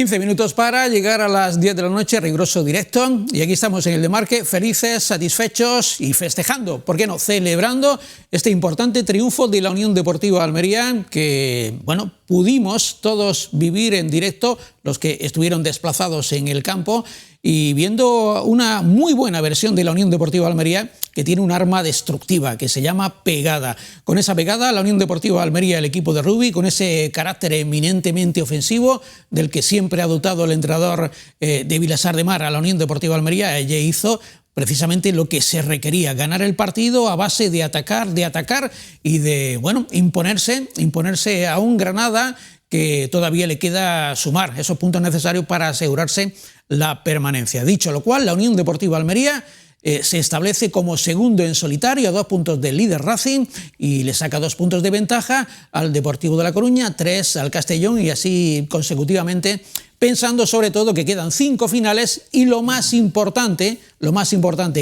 15 minutos para llegar a las 10 de la noche, riguroso directo, y aquí estamos en el Demarque, felices, satisfechos y festejando, ¿por qué no?, celebrando este importante triunfo de la Unión Deportiva Almería, que, bueno, pudimos todos vivir en directo, los que estuvieron desplazados en el campo, y viendo una muy buena versión de la Unión Deportiva Almería, que tiene un arma destructiva, que se llama pegada. Con esa pegada, la Unión Deportiva Almería, el equipo de rugby, con ese carácter eminentemente ofensivo, del que siempre ha dotado el entrenador de Vilassar de Mar a la Unión Deportiva Almería, ella hizo precisamente lo que se requería, ganar el partido a base de atacar y de, bueno, imponerse a un Granada que todavía le queda sumar esos puntos necesarios para asegurarse la permanencia. Dicho lo cual, la Unión Deportiva Almería se establece como segundo en solitario a 2 puntos del líder Racing y le saca 2 puntos de ventaja al Deportivo de La Coruña, 3 al Castellón y así consecutivamente, pensando sobre todo que quedan 5 finales y lo más importante,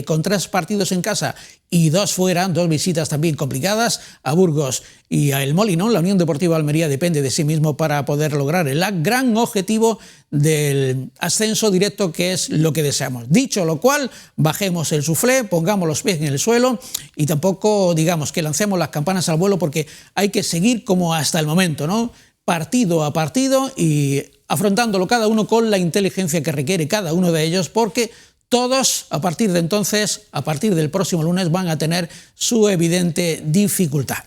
con 3 partidos en casa y 2 fuera, 2 visitas también complicadas a Burgos y a El Molinón, la Unión Deportiva Almería depende de sí mismo para poder lograr el gran objetivo del ascenso directo, que es lo que deseamos. Dicho lo cual, bajemos el suflé, pongamos los pies en el suelo y tampoco digamos que lancemos las campanas al vuelo, porque hay que seguir como hasta el momento, ¿no?, partido a partido y afrontándolo cada uno con la inteligencia que requiere cada uno de ellos, porque todos, a partir de entonces, a partir del próximo lunes, van a tener su evidente dificultad.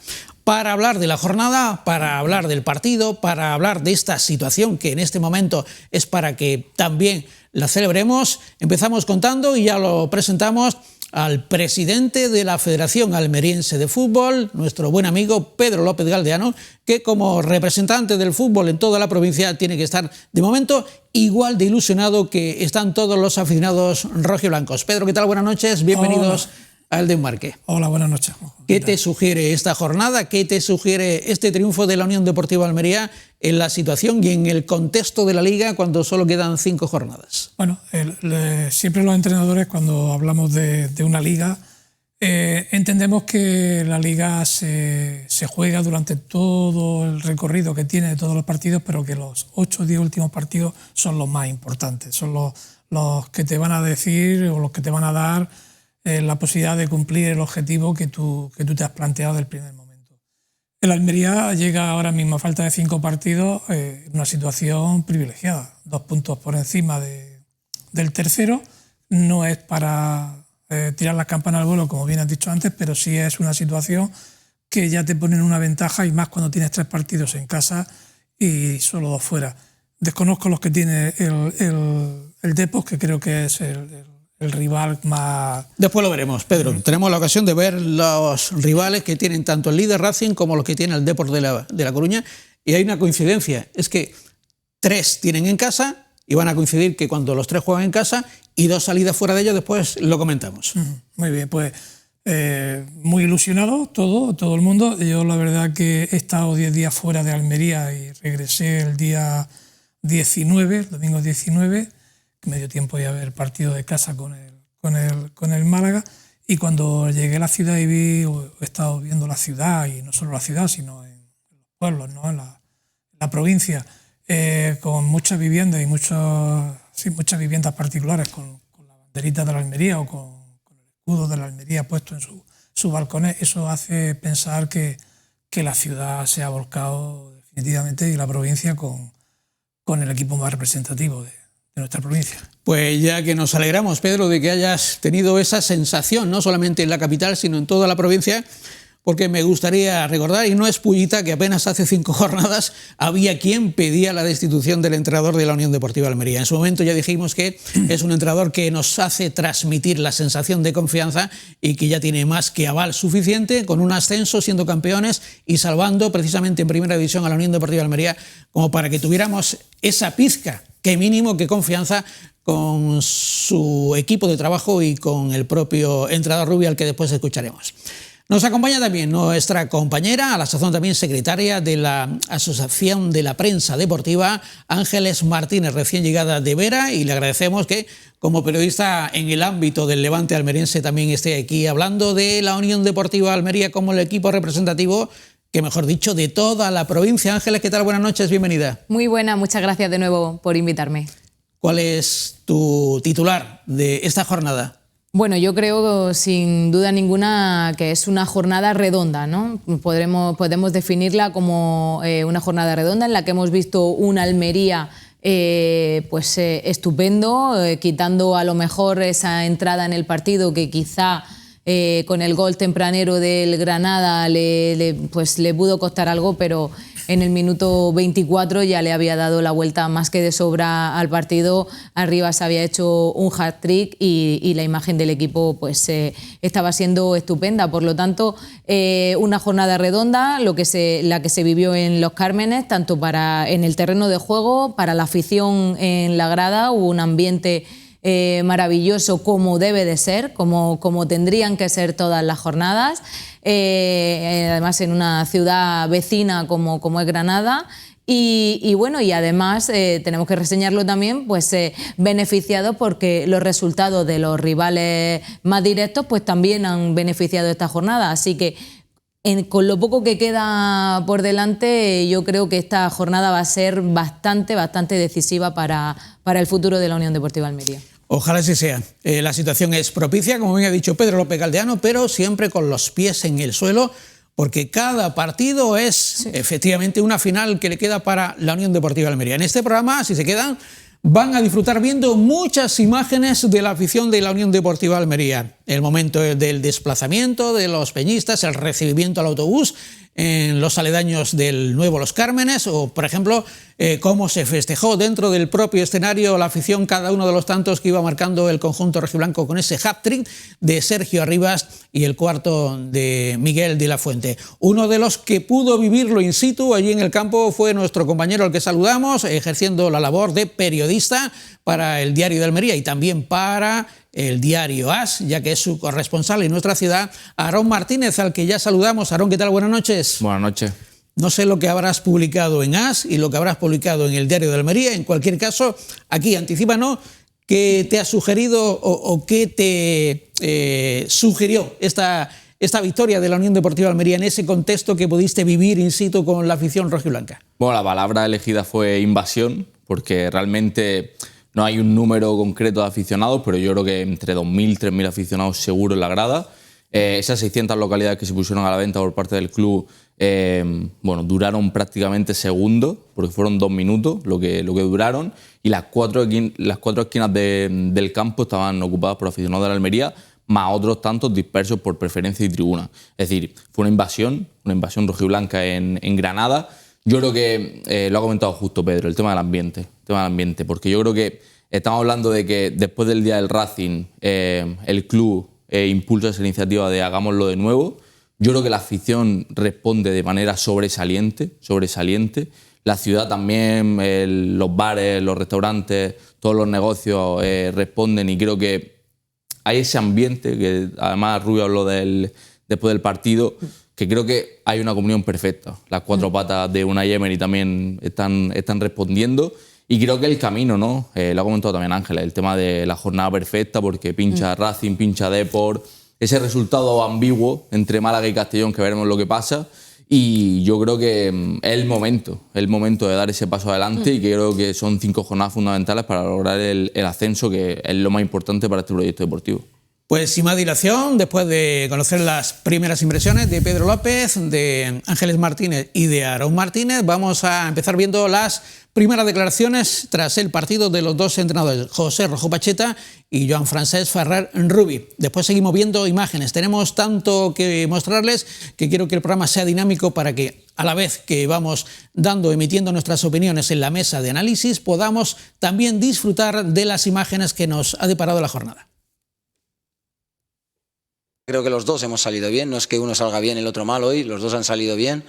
Para hablar de la jornada, para hablar del partido, para hablar de esta situación que en este momento es para que también la celebremos, empezamos contando, y ya lo presentamos, al presidente de la Federación Almeriense de Fútbol, nuestro buen amigo Pedro López Galdeano, que como representante del fútbol en toda la provincia tiene que estar, de momento, igual de ilusionado que están todos los aficionados rojiblancos. Pedro, ¿qué tal? Buenas noches, bienvenidos al Demarque. Hola, buenas noches. ¿Qué te sugiere esta jornada? ¿Qué te sugiere este triunfo de la Unión Deportiva Almería en la situación y en el contexto de la Liga cuando solo quedan 5 jornadas? Bueno, siempre los entrenadores, cuando hablamos de una liga, entendemos que la liga se juega durante todo el recorrido que tiene de todos los partidos, pero que los 8 o 10 últimos partidos son los más importantes, son los que te van a decir o los que te van a dar la posibilidad de cumplir el objetivo que tú te has planteado del primer momento. El Almería llega ahora mismo a falta de 5 partidos en una situación privilegiada, 2 puntos por encima del tercero. No es para tirar las campanas al vuelo, como bien has dicho antes, pero sí es una situación que ya te pone en una ventaja, y más cuando tienes 3 partidos en casa y solo 2 fuera. Desconozco los que tiene el Depor, que creo que es el rival más... Después lo veremos, Pedro. Tenemos la ocasión de ver los rivales que tienen tanto el líder Racing como los que tiene el Depor de la Coruña, y hay una coincidencia, es que 3 tienen en casa y van a coincidir que cuando los 3 juegan en casa y 2 salidas fuera de ellos, después lo comentamos. Muy bien, pues muy ilusionado todo el mundo. Yo la verdad que he estado 10 días fuera de Almería y regresé el día 19, el domingo 19, que me dio tiempo de ver el partido de casa con el Málaga, y cuando llegué a la ciudad y he estado viendo la ciudad, y no solo la ciudad, sino en los pueblos, ¿no?, en la provincia, con muchas viviendas y muchas viviendas particulares con la banderita de la Almería o con el escudo de la Almería puesto en sus balcones. Eso hace pensar que la ciudad se ha volcado definitivamente, y la provincia con el equipo más representativo de nuestra provincia. Pues ya que nos alegramos, Pedro, de que hayas tenido esa sensación, no solamente en la capital, sino en toda la provincia, porque me gustaría recordar, y no es pullita, que apenas hace 5 jornadas había quien pedía la destitución del entrenador de la Unión Deportiva Almería. En su momento ya dijimos que es un entrenador que nos hace transmitir la sensación de confianza y que ya tiene más que aval suficiente, con un ascenso, siendo campeones y salvando precisamente en primera división a la Unión Deportiva Almería, como para que tuviéramos esa pizca, que mínimo, que confianza con su equipo de trabajo y con el propio entrenador Rubio, al que después escucharemos. Nos acompaña también nuestra compañera, a la sazón también secretaria de la Asociación de la Prensa Deportiva, Ángeles Martínez, recién llegada de Vera, y le agradecemos que, como periodista en el ámbito del Levante almeriense, también esté aquí hablando de la Unión Deportiva Almería como el equipo representativo que mejor dicho, de toda la provincia. Ángeles, ¿qué tal? Buenas noches, bienvenida. Muy buena, muchas gracias de nuevo por invitarme. ¿Cuál es tu titular de esta jornada? Bueno, yo creo sin duda ninguna que es una jornada redonda, ¿no? Podemos definirla como una jornada redonda en la que hemos visto una Almería estupendo, quitando a lo mejor esa entrada en el partido que quizá con el gol tempranero del Granada le pudo costar algo, pero en el minuto 24 ya le había dado la vuelta más que de sobra al partido. Arriba se había hecho un hat-trick y la imagen del equipo estaba siendo estupenda. Por lo tanto, una jornada redonda, la que se vivió en Los Cármenes, tanto en el terreno de juego, para la afición en la grada. Hubo un ambiente maravilloso, como debe de ser, como tendrían que ser todas las jornadas, además en una ciudad vecina como es Granada. Y además tenemos que reseñarlo también, beneficiado porque los resultados de los rivales más directos también han beneficiado esta jornada. Así que con lo poco que queda por delante, yo creo que esta jornada va a ser bastante decisiva para el futuro de la Unión Deportiva Almería. Ojalá así sea. La situación es propicia, como bien ha dicho Pedro López Galdeano, pero siempre con los pies en el suelo, porque cada partido es efectivamente una final que le queda para la Unión Deportiva Almería. En este programa, si se quedan, van a disfrutar viendo muchas imágenes de la afición de la Unión Deportiva Almería. El momento del desplazamiento de los peñistas, el recibimiento al autobús en los aledaños del nuevo Los Cármenes, o por ejemplo cómo se festejó dentro del propio escenario la afición cada uno de los tantos que iba marcando el conjunto rojiblanco con ese hat-trick de Sergio Arribas y el cuarto de Miguel de la Fuente. Uno de los que pudo vivirlo in situ allí en el campo fue nuestro compañero al que saludamos, ejerciendo la labor de periodista para el Diario de Almería y también para el diario AS, ya que es su corresponsal en nuestra ciudad, Aarón Martínez, al que ya saludamos. Aarón, ¿qué tal? Buenas noches. Buenas noches. No sé lo que habrás publicado en AS y lo que habrás publicado en el Diario de Almería. En cualquier caso, aquí anticípanos qué te ha sugerido o qué te sugirió esta victoria de la Unión Deportiva Almería en ese contexto que pudiste vivir in situ con la afición rojiblanca. Bueno, la palabra elegida fue invasión, porque realmente no hay un número concreto de aficionados, pero yo creo que entre 2.000 y 3.000 aficionados seguro en la grada. Esas 600 localidades que se pusieron a la venta por parte del club duraron prácticamente segundos, porque fueron 2 minutos lo que duraron, y las cuatro esquinas del campo estaban ocupadas por aficionados de la Almería, más otros tantos dispersos por preferencia y tribuna. Es decir, fue una invasión rojiblanca en Granada. Yo creo que lo ha comentado justo Pedro, el tema del ambiente, porque yo creo que estamos hablando de que después del día del Racing el club impulsa esa iniciativa de hagámoslo de nuevo. Yo creo que la afición responde de manera sobresaliente. La ciudad también, los bares, los restaurantes, todos los negocios responden, y creo que hay ese ambiente que además Rubio habló después del partido, que creo que hay una comunión perfecta. Las cuatro patas de Unai Emery también están respondiendo, y creo que el camino, ¿no? Lo ha comentado también Ángeles, el tema de la jornada perfecta, porque pincha Racing, pincha Depor, ese resultado ambiguo entre Málaga y Castellón, que veremos lo que pasa, y yo creo que es el momento de dar ese paso adelante, y que creo que son 5 jornadas fundamentales para lograr el ascenso, que es lo más importante para este proyecto deportivo. Pues sin más dilación, después de conocer las primeras impresiones de Pedro López, de Ángeles Martínez y de Aarón Martínez, vamos a empezar viendo las primeras declaraciones tras el partido de los dos entrenadores, José Rojo Pacheta y Joan Francesc Ferrer Rubi. Después seguimos viendo imágenes. Tenemos tanto que mostrarles que quiero que el programa sea dinámico para que, a la vez que vamos emitiendo nuestras opiniones en la mesa de análisis, podamos también disfrutar de las imágenes que nos ha deparado la jornada. Creo que los dos hemos salido bien, no es que uno salga bien y el otro mal hoy, los dos han salido bien.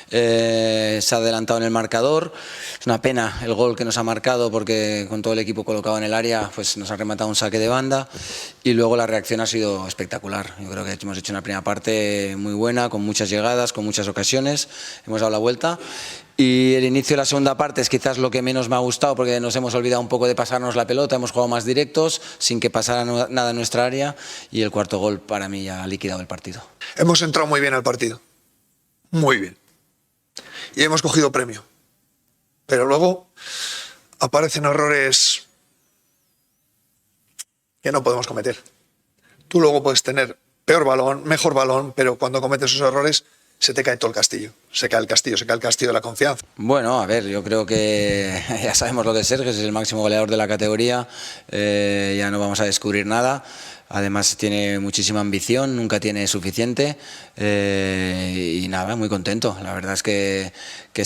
Se ha adelantado en el marcador, es una pena el gol que nos ha marcado, porque con todo el equipo colocado en el área pues nos ha rematado un saque de banda, y luego la reacción ha sido espectacular. Yo creo que hemos hecho una primera parte muy buena, con muchas llegadas, con muchas ocasiones, hemos dado la vuelta. Y el inicio de la segunda parte es quizás lo que menos me ha gustado, porque nos hemos olvidado un poco de pasarnos la pelota, hemos jugado más directos, sin que pasara nada en nuestra área, y el cuarto gol para mí ya ha liquidado el partido. Hemos entrado muy bien al partido, muy bien. y hemos cogido premio. Pero luego aparecen errores que no podemos cometer. Tú luego puedes tener peor balón, mejor balón, pero cuando cometes esos errores se te cae todo el castillo. Se cae el castillo de la confianza. Bueno, a ver, yo creo que ya sabemos lo de Sergio, es el máximo goleador de la categoría, ya no vamos a descubrir nada. Además tiene muchísima ambición, nunca tiene suficiente y nada, muy contento. La verdad es que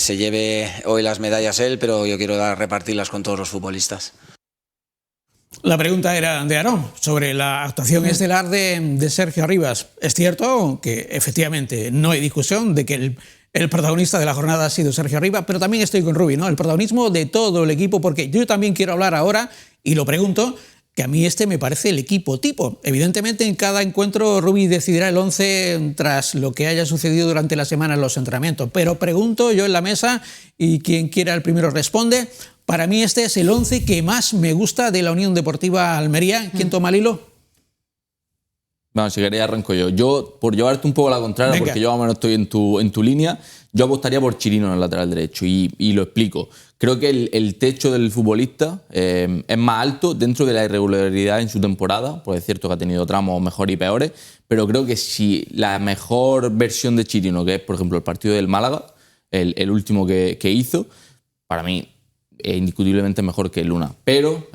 se lleve hoy las medallas él, pero yo quiero repartirlas con todos los futbolistas. La pregunta era de Aarón sobre la actuación estelar de Sergio Arribas. Es cierto que efectivamente no hay discusión de que el protagonista de la jornada ha sido Sergio Arribas, pero también estoy con Rubi, ¿no? El protagonismo de todo el equipo, porque yo también quiero hablar ahora, y lo pregunto, que a mí me parece el equipo tipo. Evidentemente en cada encuentro Rubi decidirá el 11 tras lo que haya sucedido durante la semana en los entrenamientos, pero pregunto yo en la mesa y quien quiera el primero responde. Para mí es el 11 que más me gusta de la Unión Deportiva Almería. ¿Quién toma el hilo? Bueno, si queréis arranco yo. Yo, por llevarte un poco a la contraria, Venga. porque yo más o menos estoy en tu línea, yo apostaría por Chirino en el lateral derecho y lo explico. Creo que el techo del futbolista es más alto dentro de la irregularidad en su temporada, pues es cierto que ha tenido tramos mejores y peores, pero creo que si la mejor versión de Chirino, que es por ejemplo el partido del Málaga, el último que hizo, para mí es indiscutiblemente mejor que Luna. Pero,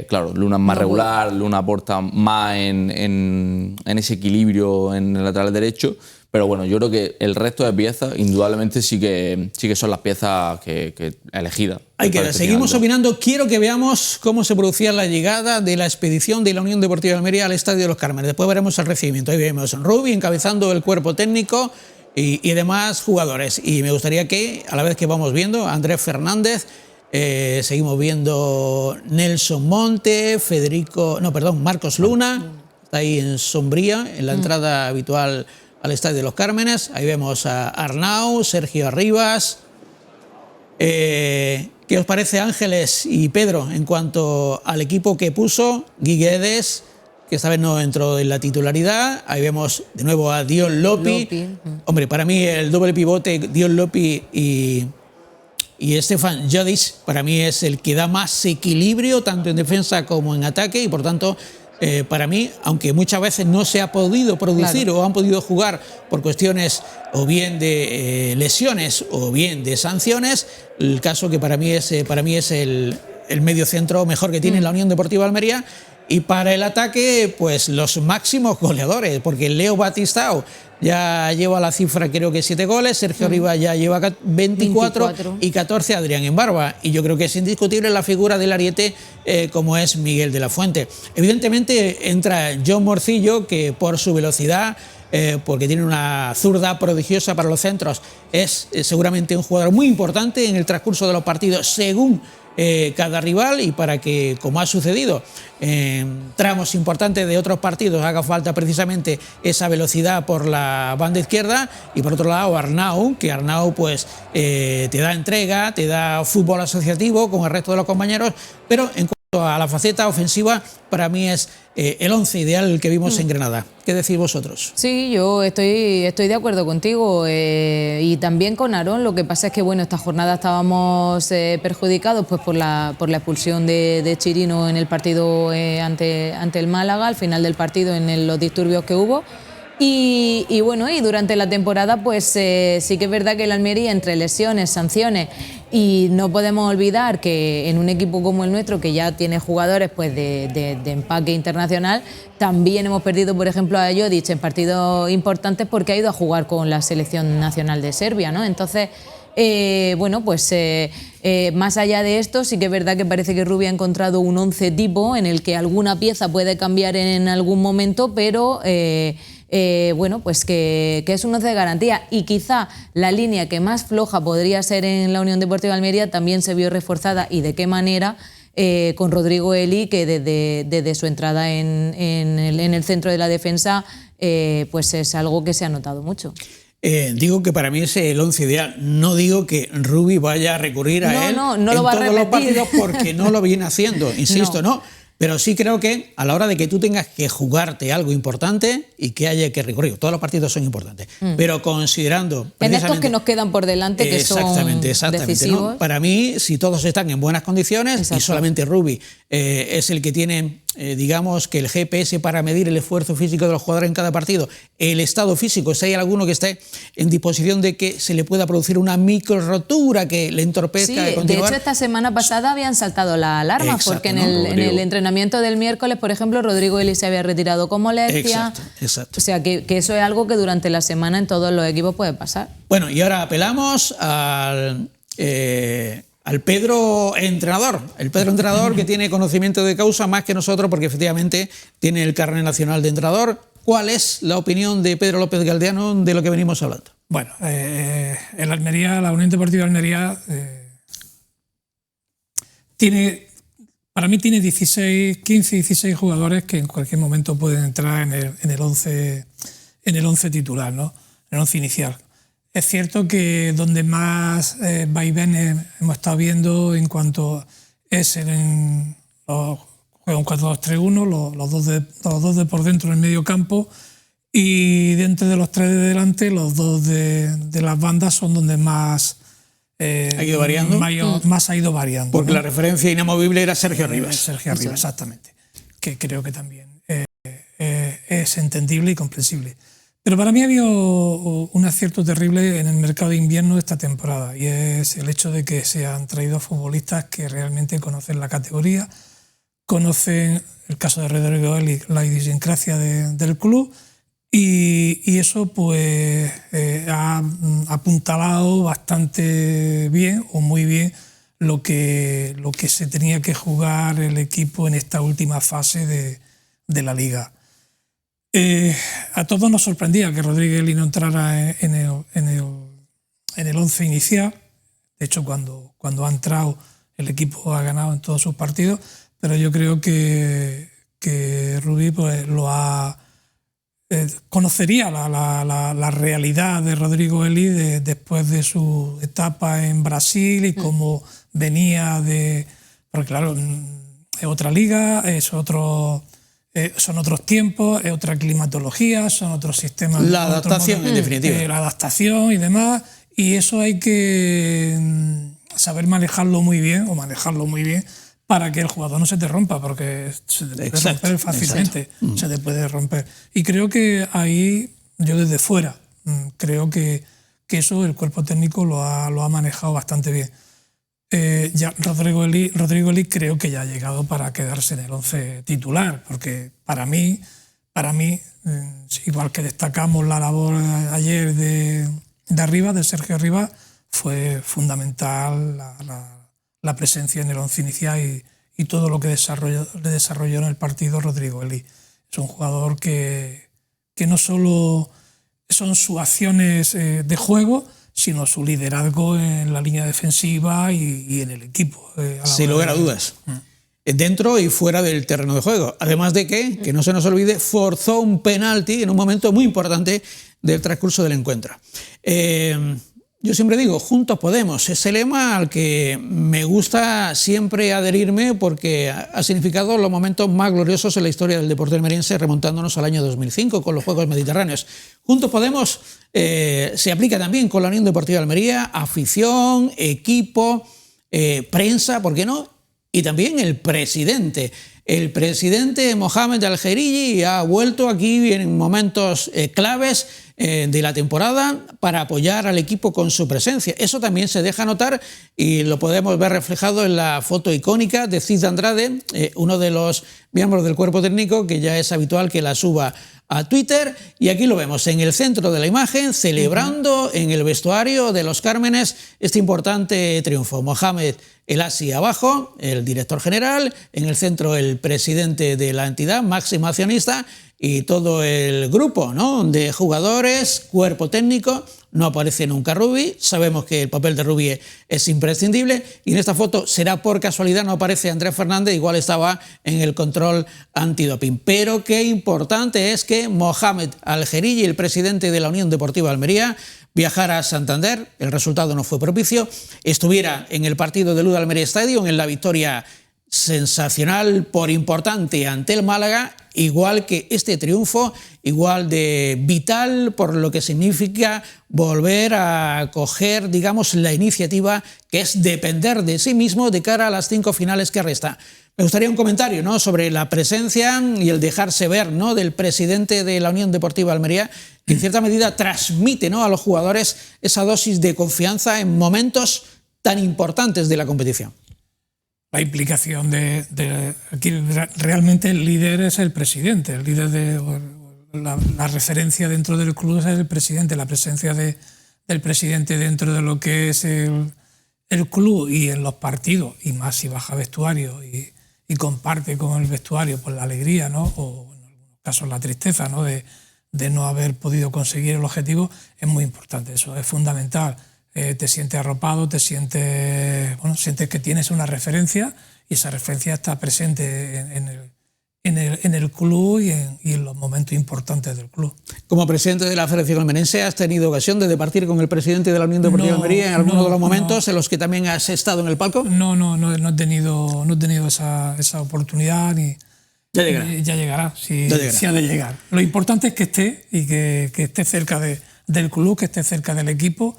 claro, Luna es más regular, Luna aporta más en ese equilibrio en el lateral derecho. Pero bueno, yo creo que el resto de piezas, indudablemente, sí que son las piezas que elegidas. Hay que seguimos opinando. Quiero que veamos cómo se producía la llegada de la expedición de la Unión Deportiva de Almería al Estadio de los Cármenes. Después veremos el recibimiento. Ahí vemos a Rubi encabezando el cuerpo técnico y demás jugadores. Y me gustaría que, a la vez que vamos viendo, Andrés Fernández, seguimos viendo Nelson Monte, Marcos Luna, está ahí en sombría, en la entrada habitual al Estadio de los Cármenes. Ahí vemos a Arnau, Sergio Arribas. ¿Qué os parece, Ángeles y Pedro, en cuanto al equipo que puso Guiguedes, que esta vez no entró en la titularidad? Ahí vemos de nuevo a Dion Lopi. Hombre, para mí el doble pivote Dion Lopi y Stefan Jodic para mí es el que da más equilibrio tanto en defensa como en ataque y por tanto para mí, aunque muchas veces no se ha podido producir o han podido jugar por cuestiones o bien de lesiones o bien de sanciones, el caso que para mí es el medio centro mejor que tiene la Unión Deportiva Almería. Y para el ataque, pues los máximos goleadores, porque Leo Batistao ya lleva la cifra, creo que 7 goles, Sergio Arribas ya lleva 24 y 14 Adrián Embarba. Y yo creo que es indiscutible la figura del ariete como es Miguel de la Fuente. Evidentemente entra John Morcillo, que por su velocidad, porque tiene una zurda prodigiosa para los centros, es seguramente un jugador muy importante en el transcurso de los partidos según cada rival, y para que, como ha sucedido en tramos importantes de otros partidos, haga falta precisamente esa velocidad por la banda izquierda. Y por otro lado Arnau, que Arnau pues te da entrega, te da fútbol asociativo con el resto de los compañeros, pero en cuanto a la faceta ofensiva, para mí es el 11 ideal que vimos en Granada. ¿Qué decís vosotros? Sí, yo estoy de acuerdo contigo y también con Aarón. Lo que pasa es que bueno, esta jornada estábamos perjudicados pues por la expulsión de Chirino en el partido ante el Málaga, al final del partido, en los disturbios que hubo. Y bueno, y durante la temporada pues sí que es verdad que el Almería, entre lesiones, sanciones, y no podemos olvidar que en un equipo como el nuestro, que ya tiene jugadores pues de empaque internacional, también hemos perdido, por ejemplo, a Jodic en partidos importantes porque ha ido a jugar con la selección nacional de Serbia, ¿no? Entonces, bueno, pues más allá de esto, sí que es verdad que parece que Rubi ha encontrado un 11 tipo en el que alguna pieza puede cambiar en algún momento, pero bueno, pues que es un 11 de garantía. Y quizá la línea que más floja podría ser en la Unión Deportiva Almería también se vio reforzada, y de qué manera, con Rodrigo Eli, que desde su entrada en el centro de la defensa pues es algo que se ha notado mucho. Digo que para mí es el 11 ideal. No digo que Rubi vaya a recurrir a él no en lo va todos a los repetir. partidos, porque no lo viene haciendo, insisto, no. Pero sí creo que a la hora de que tú tengas que jugarte algo importante y que haya que recurrir, todos los partidos son importantes, pero considerando... En estos que nos quedan por delante, que son decisivos. ¿no? Para mí, si todos están en buenas condiciones y solamente Rubi es el que tiene, digamos, que el GPS para medir el esfuerzo físico de los jugadores en cada partido, el estado físico, si hay alguno que esté en disposición de que se le pueda producir una micro rotura que le entorpezca de continuar. De hecho, esta semana pasada habían saltado la alarma, porque en el entrenamiento del miércoles, por ejemplo, Rodrigo Eli se había retirado con molestia. Exacto. O sea, que eso es algo que durante la semana en todos los equipos puede pasar. Bueno, y ahora apelamos al Pedro entrenador. El Pedro entrenador que tiene conocimiento de causa más que nosotros porque efectivamente tiene el carnet nacional de entrenador. ¿Cuál es la opinión de Pedro López Galdeano de lo que venimos hablando? Bueno, el Almería, la Unión Deportiva Almería para mí tiene 15, 16 jugadores que en cualquier momento pueden entrar en el 11 titular, ¿no? En el 11 inicial. Es cierto que donde más vaivenes hemos estado viendo en cuanto es en los juegos 4-2-3-1, los dos de por dentro en el medio campo, y dentro de los tres de delante, los dos de las bandas son donde más ha ido variando. Más ha ido variando. Porque ¿no? la referencia inamovible era Sergio Rivas. Sergio Rivas, exactamente. Que creo que también es entendible y comprensible. Pero para mí ha habido un acierto terrible en el mercado de invierno esta temporada, y es el hecho de que se han traído futbolistas que realmente conocen la categoría, conocen el caso de Rodrigo Eli, la idiosincrasia del club, y eso pues ha apuntalado bastante bien o muy bien lo que se tenía que jugar el equipo en esta última fase de la Liga. A todos nos sorprendía que Rodrigo Eli no entrara en el 11 inicial. De hecho, cuando ha entrado, el equipo ha ganado en todos sus partidos, pero yo creo que Rubí pues conocería la realidad de Rodrigo Eli después de su etapa en Brasil y cómo venía porque claro, es otra liga, son otros tiempos, es otra climatología, son otros sistemas. La adaptación, en definitiva. La adaptación y demás, y eso hay que saber manejarlo muy bien para que el jugador no se te rompa, porque se te puede romper fácilmente, se te puede romper. Y creo que ahí, yo desde fuera, creo que eso el cuerpo técnico lo ha manejado bastante bien. Ya Rodrigo Eli creo que ya ha llegado para quedarse en el 11 titular, porque para mí, igual que destacamos la labor ayer de Rivas, de Sergio Rivas, fue fundamental la presencia en el 11 inicial y todo lo que desarrolló en el partido Rodrigo Eli. Es un jugador que no solo son sus acciones de juego, sino su liderazgo en la línea defensiva y en el equipo. Sin lugar a dudas. Dentro y fuera del terreno de juego. Además de que no se nos olvide, forzó un penalti en un momento muy importante del transcurso del encuentro. Yo siempre digo, juntos podemos, ese lema al que me gusta siempre adherirme porque ha significado los momentos más gloriosos en la historia del deporte almeriense, remontándonos al año 2005 con los Juegos Mediterráneos. Juntos podemos se aplica también con la Unión Deportiva de Almería, afición, equipo, prensa, ¿por qué no? Y también el presidente. El presidente Mohamed Al-Kheriji ha vuelto aquí en momentos claves de la temporada para apoyar al equipo con su presencia. Eso también se deja notar y lo podemos ver reflejado en la foto icónica de Cid Andrade, uno de los miembros del cuerpo técnico, que ya es habitual que la suba a Twitter, y aquí lo vemos en el centro de la imagen, celebrando en el vestuario de los Cármenes este importante triunfo. Mohamed El Asi abajo, el director general, en el centro el presidente de la entidad, máximo accionista, y todo el grupo, ¿no?, de jugadores, cuerpo técnico. No aparece nunca Rubi, sabemos que el papel de Rubi es imprescindible, y en esta foto será por casualidad, no aparece Andrés Fernández, igual estaba en el control antidoping. Pero qué importante es que Mohamed Al-Kheriji, el presidente de la Unión Deportiva de Almería, viajara a Santander, el resultado no fue propicio, estuviera en el partido del UD Almería Stadium, en la victoria sensacional por importante ante el Málaga, igual que este triunfo, igual de vital por lo que significa volver a coger, digamos, la iniciativa, que es depender de sí mismo de cara a las 5 finales que resta. Me gustaría un comentario, ¿no?, sobre la presencia y el dejarse ver, ¿no?, del presidente de la Unión Deportiva Almería, que en cierta medida transmite, ¿no?, a los jugadores esa dosis de confianza en momentos tan importantes de la competición. La implicación aquí realmente el líder es el presidente, el líder la referencia dentro del club es el presidente, la presencia del presidente dentro de lo que es el club y en los partidos, y más si baja vestuario y comparte con el vestuario pues la alegría, ¿no?, o en algunos casos la tristeza, ¿no?, de no haber podido conseguir el objetivo, es muy importante, eso es fundamental. Te sientes arropado, sientes que tienes una referencia y esa referencia está presente en el club y en los momentos importantes del club. Como presidente de la Federación Almenense, ¿has tenido ocasión de departir con el presidente de la Unión Deportiva Almería en alguno de los momentos en los que también has estado en el palco? No he tenido esa oportunidad y ya llegará. Ya llegará, sí ha de llegar. Lo importante es que esté y que esté cerca del club, que esté cerca del equipo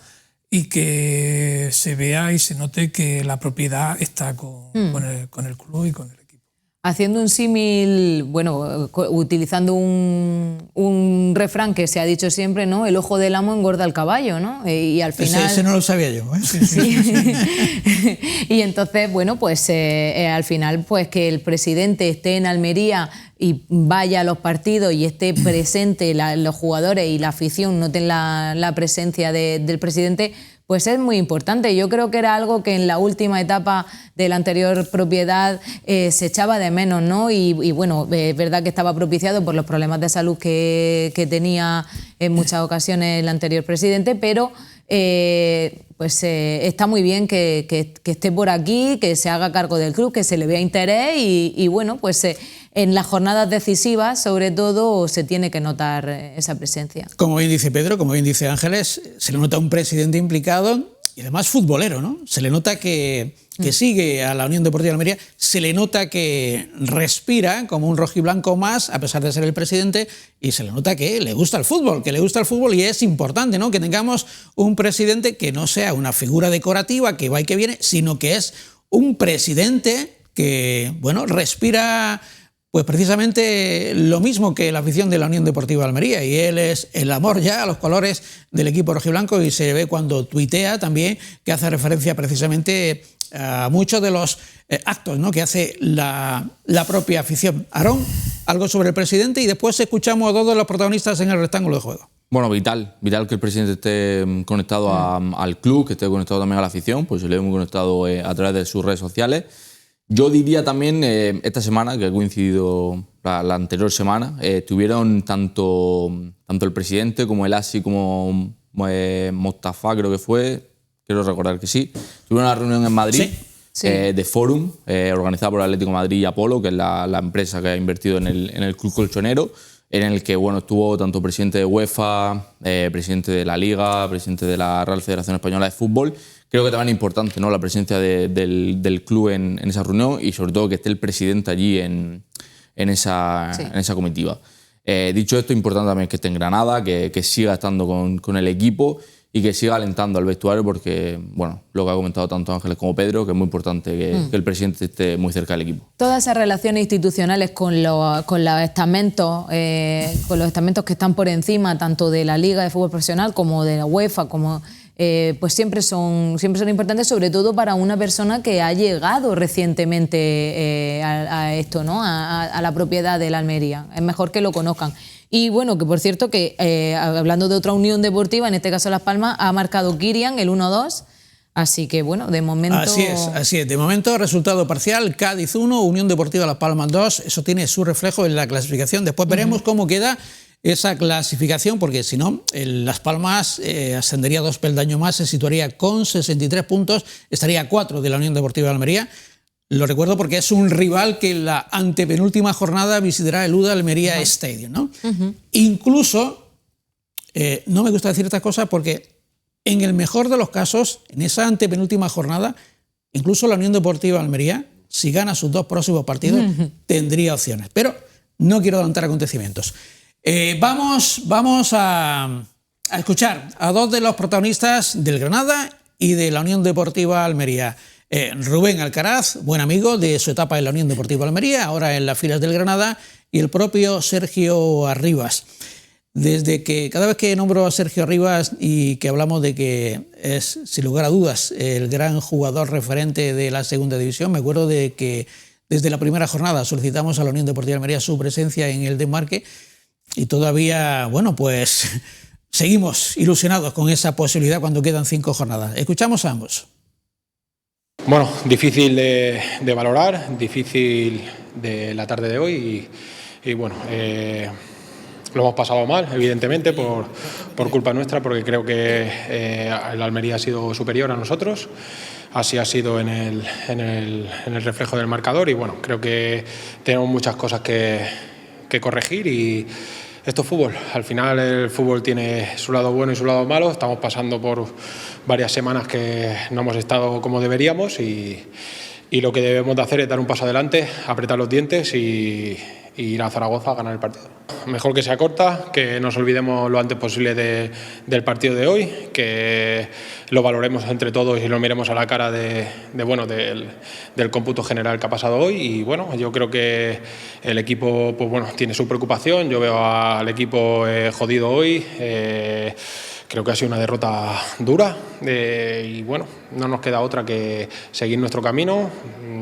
y que se vea y se note que la propiedad está con el club y con el equipo. Haciendo un símil, bueno, utilizando un refrán que se ha dicho siempre, ¿no?, el ojo del amo engorda al caballo, ¿no? Y al final... Ese no lo sabía yo, ¿eh? Sí. Y entonces, bueno, pues al final, pues que el presidente esté en Almería y vaya a los partidos y esté presente los jugadores y la afición noten la presencia del presidente, pues es muy importante. Yo creo que era algo que en la última etapa de la anterior propiedad se echaba de menos, ¿no? Y bueno, es verdad que estaba propiciado por los problemas de salud que tenía en muchas ocasiones el anterior presidente, pero está muy bien que esté por aquí, que se haga cargo del club, que se le vea interés y bueno, pues en las jornadas decisivas, sobre todo, se tiene que notar esa presencia. Como bien dice Pedro, como bien dice Ángeles, se le nota un presidente implicado y además futbolero, ¿no? Se le nota que sigue a la Unión Deportiva de Almería, se le nota que respira como un rojiblanco más, a pesar de ser el presidente, y se le nota que le gusta el fútbol, y es importante, ¿no?, que tengamos un presidente que no sea una figura decorativa que va y que viene, sino que es un presidente que, bueno, respira pues precisamente lo mismo que la afición de la Unión Deportiva de Almería, y él es el amor ya a los colores del equipo rojiblanco, y se ve cuando tuitea también que hace referencia precisamente a muchos de los actos, ¿no?, que hace la propia afición. Aarón, algo sobre el presidente y después escuchamos a todos los protagonistas en el rectángulo de juego. Bueno, vital que el presidente esté conectado al club, que esté conectado también a la afición, pues se le ve muy conectado a través de sus redes sociales. Yo diría también, esta semana, que ha coincidido la anterior semana, tuvieron tanto el presidente como el ASI como Mostafa, creo que fue, quiero recordar que sí, tuvieron una reunión en Madrid de Fórum, organizada por Atlético de Madrid y Apolo, que es la empresa que ha invertido en el club colchonero, en el que bueno, estuvo tanto presidente de UEFA, presidente de la Liga, presidente de la Real Federación Española de Fútbol. Creo que también es importante, ¿no?, la presencia del club en esa reunión, y sobre todo que esté el presidente allí en esa comitiva. Dicho esto, es importante también que esté en Granada, que siga estando con el equipo y que siga alentando al vestuario, porque, bueno, lo que ha comentado tanto Ángeles como Pedro, que es muy importante que el presidente esté muy cerca del equipo. Todas esas relaciones institucionales con los estamentos que están por encima, tanto de la Liga de Fútbol Profesional como de la UEFA, pues siempre son importantes, sobre todo para una persona que ha llegado recientemente a esto, ¿no?, a la propiedad de la Almería. Es mejor que lo conozcan. Y bueno, que por cierto, que hablando de otra unión deportiva, en este caso Las Palmas, ha marcado Kirian el 1-2. Así que bueno, de momento... Así es. De momento, resultado parcial, Cádiz 1, Unión Deportiva Las Palmas 2. Eso tiene su reflejo en la clasificación. Después veremos cómo queda esa clasificación, porque si no, Las Palmas ascendería 2 peldaños más, se situaría con 63 puntos, estaría a 4 de la Unión Deportiva de Almería. Lo recuerdo porque es un rival que en la antepenúltima jornada visitará el UDA Almería Stadium, ¿no? Incluso, no me gusta decir estas cosas porque en el mejor de los casos, en esa antepenúltima jornada, incluso la Unión Deportiva de Almería si gana sus 2 próximos partidos, tendría opciones. Pero no quiero adelantar acontecimientos. Vamos a escuchar a 2 de los protagonistas del Granada y de la Unión Deportiva Almería. Rubén Alcaraz, buen amigo de su etapa en la Unión Deportiva Almería, ahora en las filas del Granada, y el propio Sergio Arribas. Desde que cada vez que nombro a Sergio Arribas y que hablamos de que es, sin lugar a dudas, el gran jugador referente de la segunda división, me acuerdo de que desde la primera jornada solicitamos a la Unión Deportiva Almería su presencia en el desmarque y todavía, bueno, pues seguimos ilusionados con esa posibilidad cuando quedan 5 jornadas. Escuchamos a ambos. Bueno, difícil de valorar, difícil de la tarde de hoy y bueno, lo hemos pasado mal, evidentemente, por culpa nuestra, porque creo que el Almería ha sido superior a nosotros, así ha sido en el reflejo del marcador y bueno, creo que tenemos muchas cosas que corregir y esto es fútbol. Al final el fútbol tiene su lado bueno y su lado malo. Estamos pasando por varias semanas que no hemos estado como deberíamos y lo que debemos de hacer es dar un paso adelante, apretar los dientes y ir a Zaragoza a ganar el partido. Mejor que sea corta, que nos olvidemos lo antes posible del partido de hoy, que lo valoremos entre todos y lo miremos a la cara del cómputo general que ha pasado hoy y bueno, yo creo que el equipo pues bueno, tiene su preocupación, yo veo al equipo jodido hoy, creo que ha sido una derrota dura y bueno, no nos queda otra que seguir nuestro camino.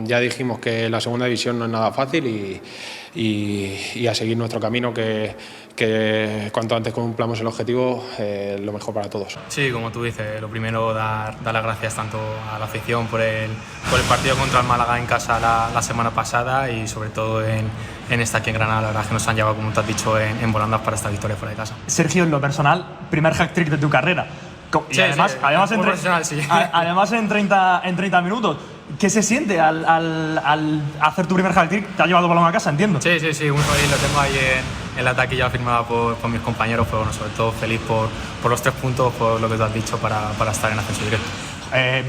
Ya dijimos que la segunda división no es nada fácil y a seguir nuestro camino que cuanto antes cumplamos el objetivo, lo mejor para todos. Sí, como tú dices, lo primero dar las gracias tanto a la afición por el partido contra el Málaga en casa la semana pasada y sobre todo en esta aquí en Granada, la verdad es que nos han llevado, como tú has dicho, en volandas para esta victoria fuera de casa. Sergio, en lo personal, primer hat-trick de tu carrera. Y sí, además en 30 minutos. ¿Qué se siente al hacer tu primer hat-trick? ¿Te ha llevado el balón a casa, entiendo? Sí, muy feliz. Lo tengo ahí en la taquilla firmada por mis compañeros, pero bueno, sobre todo feliz por los 3 puntos, por lo que tú has dicho, para estar en ascenso directo.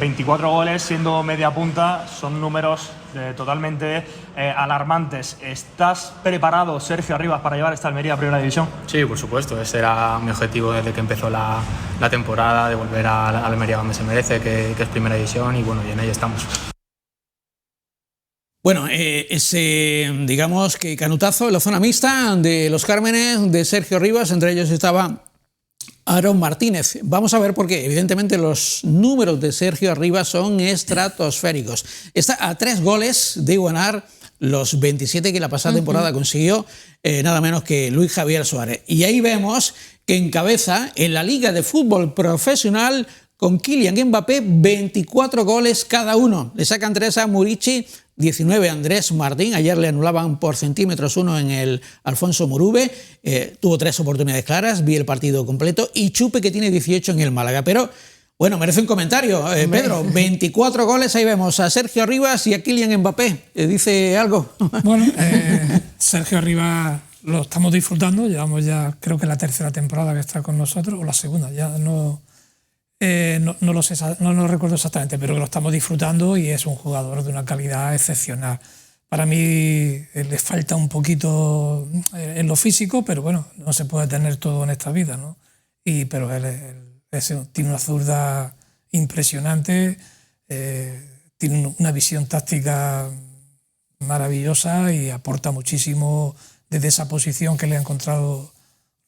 24 goles siendo media punta son números totalmente alarmantes. ¿Estás preparado, Sergio Arribas, para llevar esta Almería a Primera División? Sí, por supuesto. Ese era mi objetivo desde que empezó la temporada, de volver a Almería donde se merece, que es Primera División y bueno, y en ello estamos. Bueno, ese, digamos que canutazo en la zona mixta de los Cármenes de Sergio Arribas, entre ellos estaba Aaron Martínez. Vamos a ver por qué. Evidentemente los números de Sergio Arribas son estratosféricos. Está a 3 goles de igualar los 27 que la pasada temporada consiguió nada menos que Luis Javier Suárez. Y ahí vemos que encabeza en la Liga de Fútbol Profesional con Kylian Mbappé 24 goles cada uno. Le sacan 3 a Murici, 19 a Andrés Martín. Ayer le anulaban por centímetros 1 en el Alfonso Murube. Tuvo 3 oportunidades claras, vi el partido completo. Y Chupe, que tiene 18 en el Málaga. Pero bueno, merece un comentario, Pedro. 24 goles, ahí vemos a Sergio Arribas y a Kylian Mbappé. ¿Dice algo? Bueno, Sergio Arribas lo estamos disfrutando. Llevamos ya, creo que la 3ª temporada que está con nosotros, o la segunda, ya no lo sé, no lo recuerdo exactamente, pero que lo estamos disfrutando y es un jugador de una calidad excepcional. Para mí le falta un poquito en lo físico, pero bueno, no se puede tener todo en esta vida, ¿no? Pero él tiene una zurda impresionante, tiene una visión táctica maravillosa y aporta muchísimo desde esa posición que le ha encontrado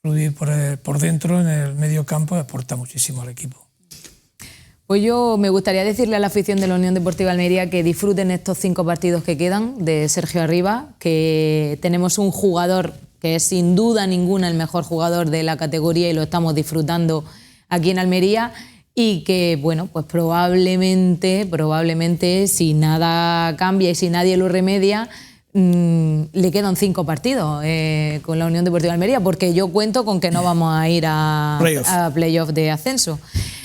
Rudy por dentro en el medio campo, aporta muchísimo al equipo. Pues yo me gustaría decirle a la afición de la Unión Deportiva Almería que disfruten estos 5 partidos que quedan de Sergio Arribas, que tenemos un jugador que es sin duda ninguna el mejor jugador de la categoría y lo estamos disfrutando aquí en Almería y que, bueno, pues probablemente si nada cambia y si nadie lo remedia, le quedan 5 partidos con la Unión Deportiva Almería, porque yo cuento con que no vamos a ir a playoff de ascenso.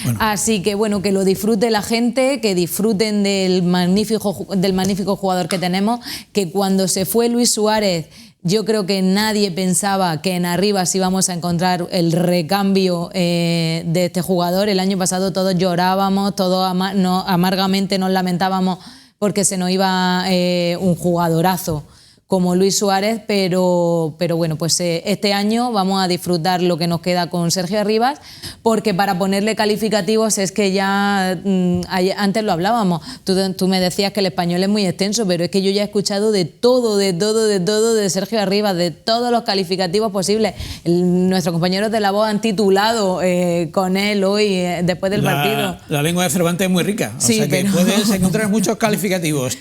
Bueno. Así que bueno, que lo disfrute la gente, que disfruten del magnífico jugador que tenemos, que cuando se fue Luis Suárez yo creo que nadie pensaba que en Arribas íbamos a encontrar el recambio de este jugador. El año pasado todos llorábamos, todos amargamente nos lamentábamos porque se nos iba un jugadorazo como Luis Suárez, pero bueno, pues este año vamos a disfrutar lo que nos queda con Sergio Arribas, porque para ponerle calificativos es que ya, antes lo hablábamos, tú me decías que el español es muy extenso, pero es que yo ya he escuchado de todo de Sergio Arribas, de todos los calificativos posibles. Nuestros compañeros de La Voz han titulado con él hoy, después del partido. La lengua de Cervantes es muy rica, o sea que puedes encontrar muchos calificativos.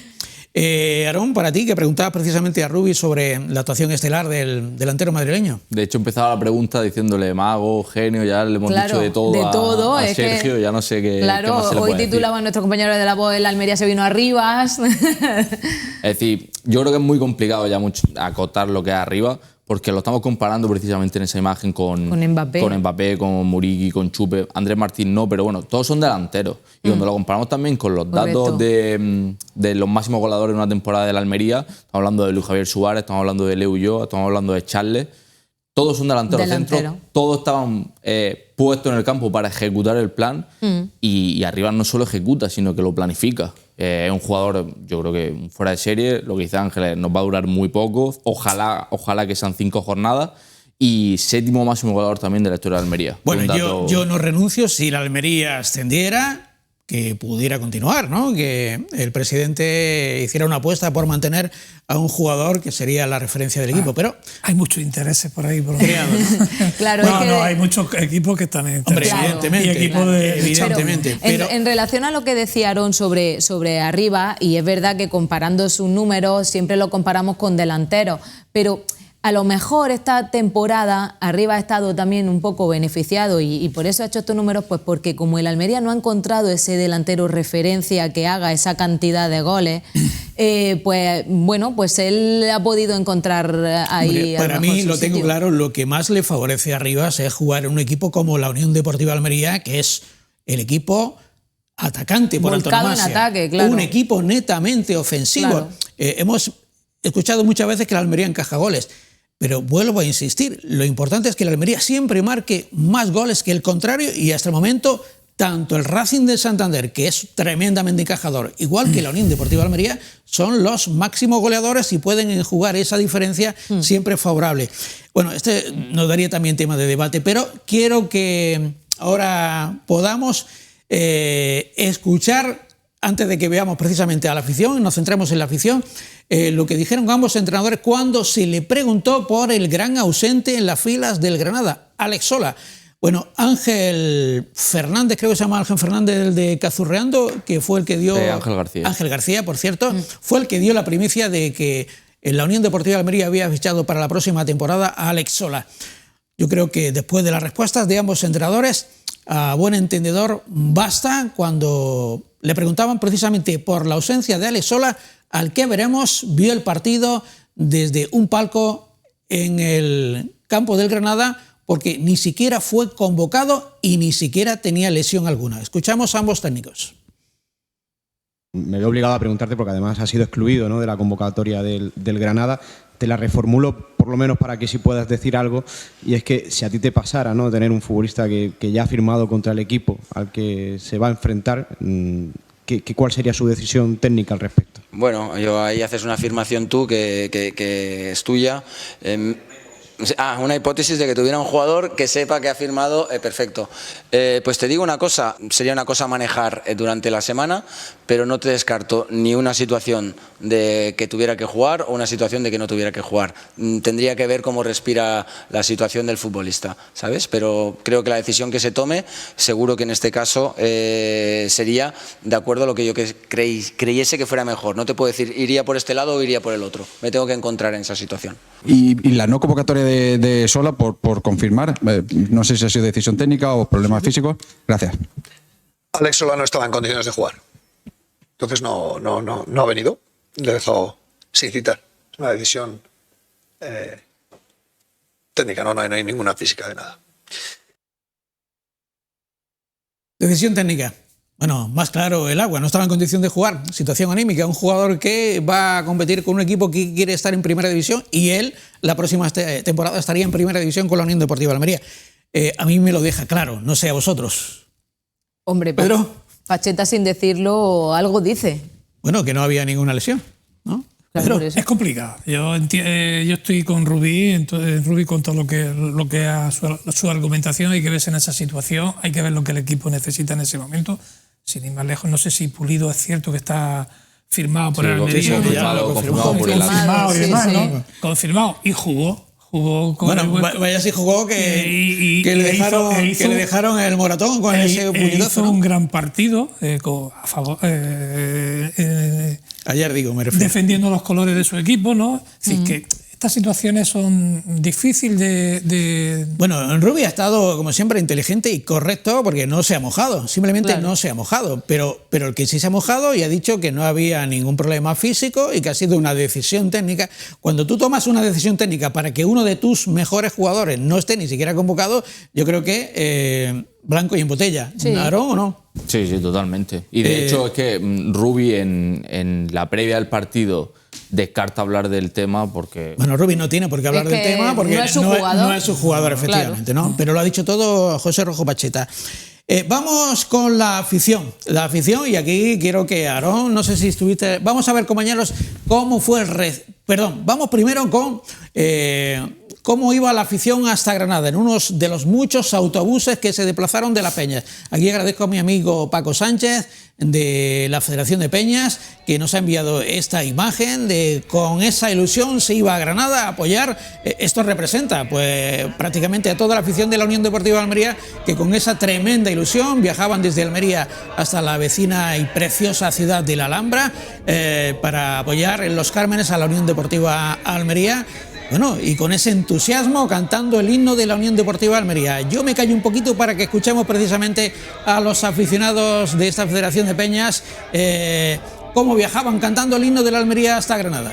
Aarón, para ti, que preguntabas precisamente a Rubi sobre la actuación estelar del delantero madrileño. De hecho, empezaba la pregunta diciédíciendo mago, genio, ya le hemos dicho de todo a Sergio, ya no sé qué más se le puede hoy titulaba nuestro compañero de La Voz, el Almería se vino a Arribas. Es decir, yo creo que es muy complicado ya acotar lo que es Arribas, porque lo estamos comparando precisamente en esa imagen con Mbappé, con Muriqui, con Chupe. Andrés Martín no, pero bueno, todos son delanteros. Y cuando lo comparamos también con los datos de los máximos goleadores de una temporada de la Almería, estamos hablando de Luis Javier Suárez, estamos hablando de Leo Ulloa, estamos hablando de Charles, todos son delanteros centros, todos estaban puestos en el campo para ejecutar el plan y Arribas no solo ejecuta, sino que lo planifica. Es un jugador, yo creo que fuera de serie, lo que dice Ángeles, nos va a durar muy poco, ojalá que sean 5 jornadas, y 7º máximo goleador también de la historia de Almería. Bueno, yo no renuncio si la Almería ascendiera, que pudiera continuar, ¿no? Que el presidente hiciera una apuesta por mantener a un jugador que sería la referencia del equipo, pero hay muchos intereses por ahí. Claro, hay muchos equipos que están interesados. Evidentemente. Pero en relación a lo que decía Aarón sobre Arribas, y es verdad que comparando sus números siempre lo comparamos con delanteros, pero a lo mejor esta temporada Arribas ha estado también un poco beneficiado y por eso ha hecho estos números, pues porque como el Almería no ha encontrado ese delantero referencia que haga esa cantidad de goles, pues bueno, pues él ha podido encontrar ahí. Para mí, lo tengo claro, lo que más le favorece a Arribas es jugar en un equipo como la Unión Deportiva Almería, que es el equipo atacante por antonomasia. En ataque, claro. Un equipo netamente ofensivo. Claro. Hemos escuchado muchas veces que la Almería encaja goles. Pero vuelvo a insistir, lo importante es que la Almería siempre marque más goles que el contrario y hasta el momento tanto el Racing de Santander, que es tremendamente encajador, igual que la Unión Deportiva Almería, son los máximos goleadores y pueden jugar esa diferencia siempre favorable. Bueno, este nos daría también tema de debate, pero quiero que ahora podamos escuchar, antes de que veamos precisamente a la afición, nos centremos en la afición, lo que dijeron ambos entrenadores cuando se le preguntó por el gran ausente en las filas del Granada, Alex Sola. Bueno, Ángel Fernández, creo que se llama Ángel Fernández, el de Cazurreando, que fue el que dio... Ángel García. Ángel García, por cierto, fue el que dio la primicia de que la Unión Deportiva de Almería había fichado para la próxima temporada a Alex Sola. Yo creo que después de las respuestas de ambos entrenadores, a buen entendedor, basta cuando le preguntaban precisamente por la ausencia de Alex Sola, al que veremos vio el partido desde un palco en el campo del Granada, porque ni siquiera fue convocado y ni siquiera tenía lesión alguna. Escuchamos a ambos técnicos. Me veo obligado a preguntarte, porque además ha sido excluido, ¿no?, de la convocatoria del Granada. Te la reformulo, por lo menos para que sí puedas decir algo, y es que si a ti te pasara, ¿no?, tener un futbolista que ya ha firmado contra el equipo al que se va a enfrentar, ¿cuál sería su decisión técnica al respecto? Bueno, ahí haces una afirmación tú que es tuya. Una hipótesis de que tuviera un jugador que sepa que ha firmado, perfecto. Pues te digo una cosa, sería una cosa a manejar durante la semana, pero no te descarto ni una situación de que tuviera que jugar o una situación de que no tuviera que jugar. Tendría que ver cómo respira la situación del futbolista, ¿sabes? Pero creo que la decisión que se tome, seguro que en este caso sería de acuerdo a lo que yo creyese que fuera mejor. No te puedo decir iría por este lado o iría por el otro. Me tengo que encontrar en esa situación. Y la no convocatoria de Sola, por confirmar, no sé si ha sido decisión técnica o problemas físicos. Gracias. Alex Sola no estaba en condiciones de jugar. Entonces no ha venido. Le he dejado sin citar. Es una decisión técnica, no hay ninguna física de nada. Decisión técnica. Bueno, más claro el agua, no estaba en condición de jugar. Situación anímica, un jugador que va a competir con un equipo que quiere estar en primera división y él la próxima temporada estaría en primera división con la Unión Deportiva de Almería. A mí me lo deja claro, no sé a vosotros. Hombre, Pedro. Pacheta sin decirlo algo dice. bueno, que no había ninguna lesión, ¿no? Claro, Es complicado. Yo estoy con Rubí, entonces Rubí con todo lo que a su argumentación, hay que verse en esa situación, hay que ver lo que el equipo necesita en ese momento. Sin ir más lejos, no sé si Pulido es cierto que está firmado por el Almería. Confirmado por el Confirmado y demás, sí, ¿no? sí. Confirmado. Y jugó con Bueno, vaya si jugó que le dejaron el moratón con ese puñetazo, hizo ¿no? un gran partido a favor. Ayer digo, me refiero. Defendiendo los colores de su equipo, ¿no? Es decir, que estas situaciones son difíciles de... Bueno, Rubí ha estado, como siempre, inteligente y correcto porque no se ha mojado, simplemente Claro. no se ha mojado, pero el que sí se ha mojado y ha dicho que no había ningún problema físico y que ha sido una decisión técnica. Cuando tú tomas una decisión técnica para que uno de tus mejores jugadores no esté ni siquiera convocado, yo creo que blanco y en botella. Sí. ¿Aarón o no? Sí, totalmente. Y de hecho es que Rubí en la previa del partido descarta hablar del tema porque... Bueno, Rubí no tiene por qué hablar Es del que tema porque no es su jugador. no es su jugador, efectivamente, Claro. ¿no? Pero lo ha dicho todo José Rojo Pacheta. Vamos con la afición. La afición, y aquí quiero que Aarón, no sé si estuviste... Vamos a ver, compañeros, cómo fue vamos primero con cómo iba la afición hasta Granada, en uno de los muchos autobuses que se desplazaron de la Peñas. Aquí agradezco a mi amigo Paco Sánchez, de la Federación de Peñas, que nos ha enviado esta imagen de con esa ilusión se iba a Granada a apoyar. Esto representa pues prácticamente a toda la afición de la Unión Deportiva de Almería, que con esa tremenda ilusión viajaban desde Almería hasta la vecina y preciosa ciudad de La Alhambra para apoyar en Los Cármenes a la Unión Deportiva Almería. Bueno, y con ese entusiasmo cantando el himno de la Unión Deportiva de Almería. Yo me callo un poquito para que escuchemos precisamente a los aficionados de esta Federación de Peñas cómo viajaban cantando el himno de la Almería hasta Granada.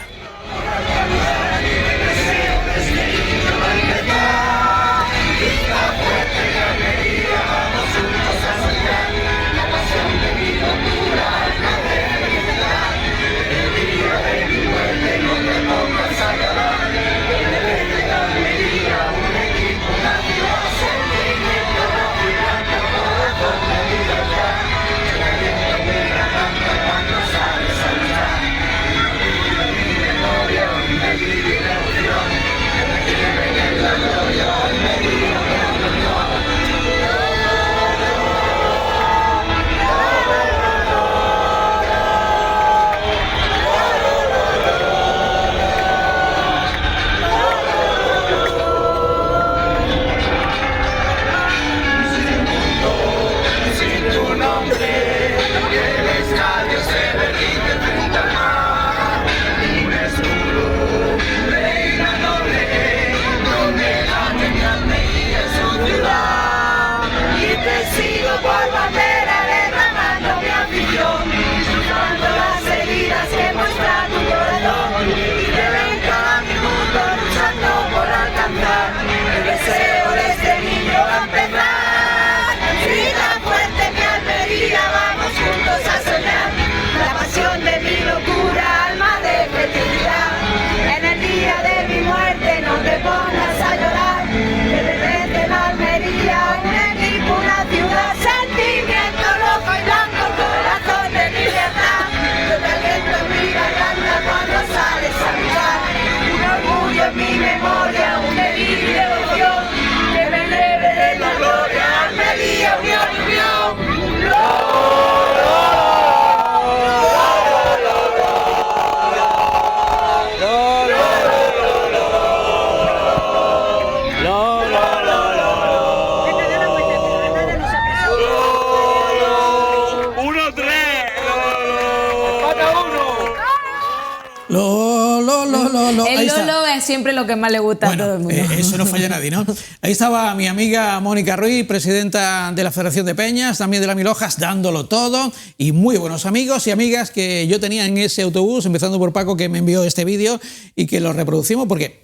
El Lolo es siempre lo que más le gusta a todo el mundo. Eso no falla a nadie, ¿no? Ahí estaba mi amiga Mónica Ruiz, presidenta de la Federación de Peñas, también de la Milojas, dándolo todo, y muy buenos amigos y amigas que yo tenía en ese autobús, empezando por Paco, que me envió este vídeo y que lo reproducimos porque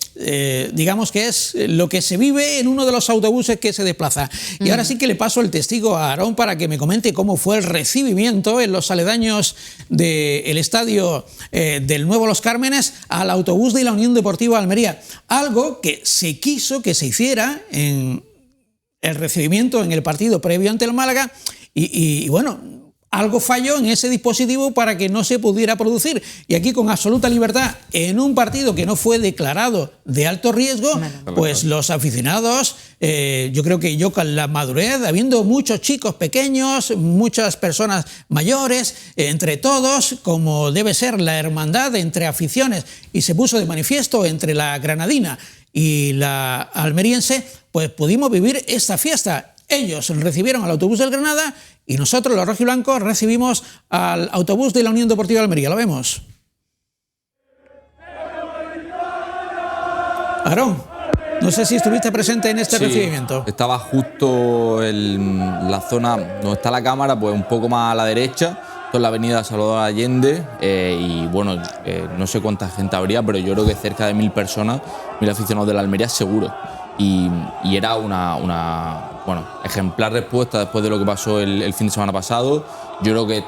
digamos que es lo que se vive en uno de los autobuses que se desplaza. Y ahora sí que le paso el testigo a Aarón para que me comente cómo fue el recibimiento en los aledaños del estadio del Nuevo Los Cármenes al autobús de la Unión Deportiva Almería. Algo que se quiso que se hiciera en el recibimiento en el partido previo ante el Málaga y bueno, algo falló en ese dispositivo para que no se pudiera producir. Y aquí, con absoluta libertad, en un partido que no fue declarado de alto riesgo, pues los aficionados, yo creo que yo con la madurez, habiendo muchos chicos pequeños, muchas personas mayores, entre todos, como debe ser la hermandad entre aficiones, y se puso de manifiesto entre la granadina y la almeriense, pues pudimos vivir esta fiesta. Ellos recibieron al autobús del Granada y nosotros, los rojiblancos, recibimos al autobús de la Unión Deportiva de Almería. Lo vemos. Aarón, no sé si estuviste presente en este recibimiento. Estaba justo en la zona donde está la cámara, pues un poco más a la derecha, en la avenida Salvador Allende, y bueno, no sé cuánta gente habría, pero yo creo que cerca de 1000 personas, 1000 aficionados de la Almería seguro. Y era una ejemplar respuesta después de lo que pasó el fin de semana pasado. Yo creo que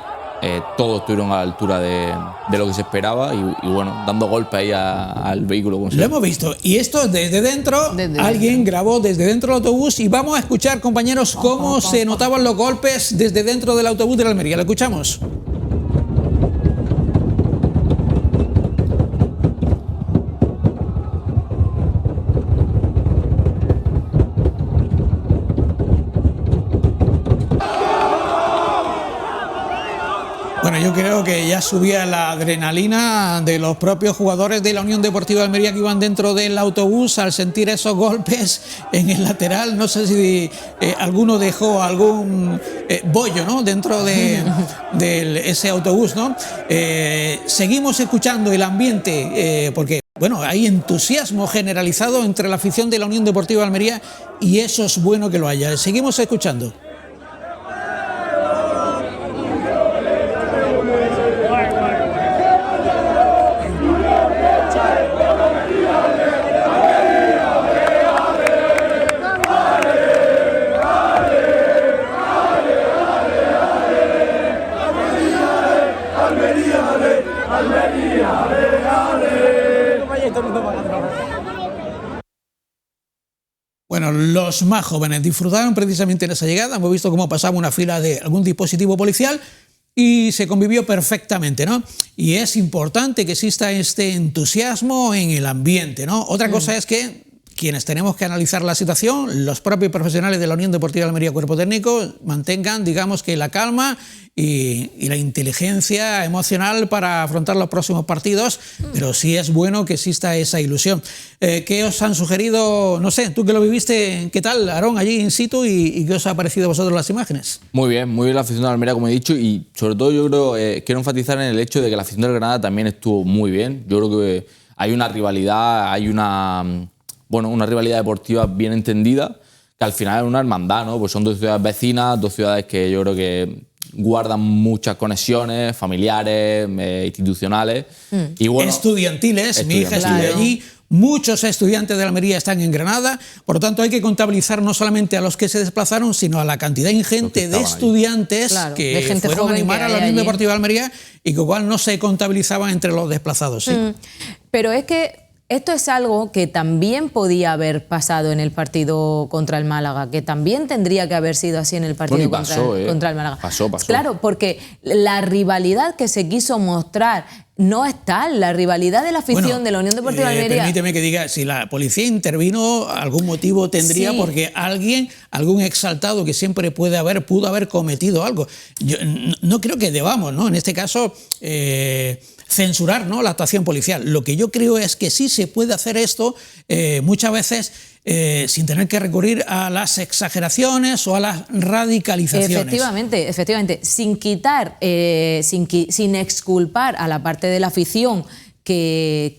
todos estuvieron a la altura de lo que se esperaba y bueno, dando golpe ahí al vehículo. Lo hemos visto. Y esto desde dentro, alguien grabó desde dentro del autobús, y vamos a escuchar, compañeros, cómo se notaban los golpes desde dentro del autobús de la Almería. Lo escuchamos. Bueno, yo creo que ya subía la adrenalina de los propios jugadores de la Unión Deportiva de Almería que iban dentro del autobús al sentir esos golpes en el lateral. No sé si alguno dejó algún bollo, ¿no?, dentro de ese autobús, ¿no? Seguimos escuchando el ambiente porque, bueno, hay entusiasmo generalizado entre la afición de la Unión Deportiva de Almería y eso es bueno que lo haya. Seguimos escuchando. Bueno, los más jóvenes disfrutaron precisamente en esa llegada. Hemos visto cómo pasaba una fila de algún dispositivo policial y se convivió perfectamente, ¿no? Y es importante que exista este entusiasmo en el ambiente, ¿no? Otra cosa es que quienes tenemos que analizar la situación, los propios profesionales de la Unión Deportiva de Almería, cuerpo técnico, mantengan, digamos, que la calma y la inteligencia emocional para afrontar los próximos partidos, pero sí es bueno que exista esa ilusión. ¿Qué os han sugerido? No sé, tú que lo viviste, ¿qué tal, Aarón, allí in situ, y qué os ha parecido a vosotros las imágenes? Muy bien la afición de Almería, como he dicho, y sobre todo yo creo, quiero enfatizar en el hecho de que la afición del Granada también estuvo muy bien. Yo creo que hay una rivalidad, hay una rivalidad deportiva bien entendida, que al final es una hermandad, ¿no? Pues son dos ciudades vecinas, dos ciudades que yo creo que guardan muchas conexiones familiares, institucionales. Y bueno, estudiantiles. Mi hija estudia allí. Muchos estudiantes de Almería están en Granada, por lo tanto hay que contabilizar no solamente a los que se desplazaron, sino a la cantidad ingente de estudiantes que fueron a animar a la Unión Deportiva de Almería y que igual no se contabilizaban entre los desplazados. ¿Sí? Pero es que esto es algo que también podía haber pasado en el partido contra el Málaga, que también tendría que haber sido así en el partido contra el Málaga. Pasó. Claro, porque la rivalidad que se quiso mostrar no es tal. La rivalidad de la afición de la Unión Deportiva de Almería... Permíteme que diga, si la policía intervino, algún motivo tendría, porque algún exaltado que siempre pudo haber cometido algo. Yo no creo que debamos, ¿no?, en este caso, censurar, ¿no?, la actuación policial. Lo que yo creo es que sí se puede hacer esto muchas veces sin tener que recurrir a las exageraciones o a las radicalizaciones. Efectivamente, sin quitar, sin exculpar a la parte de la afición que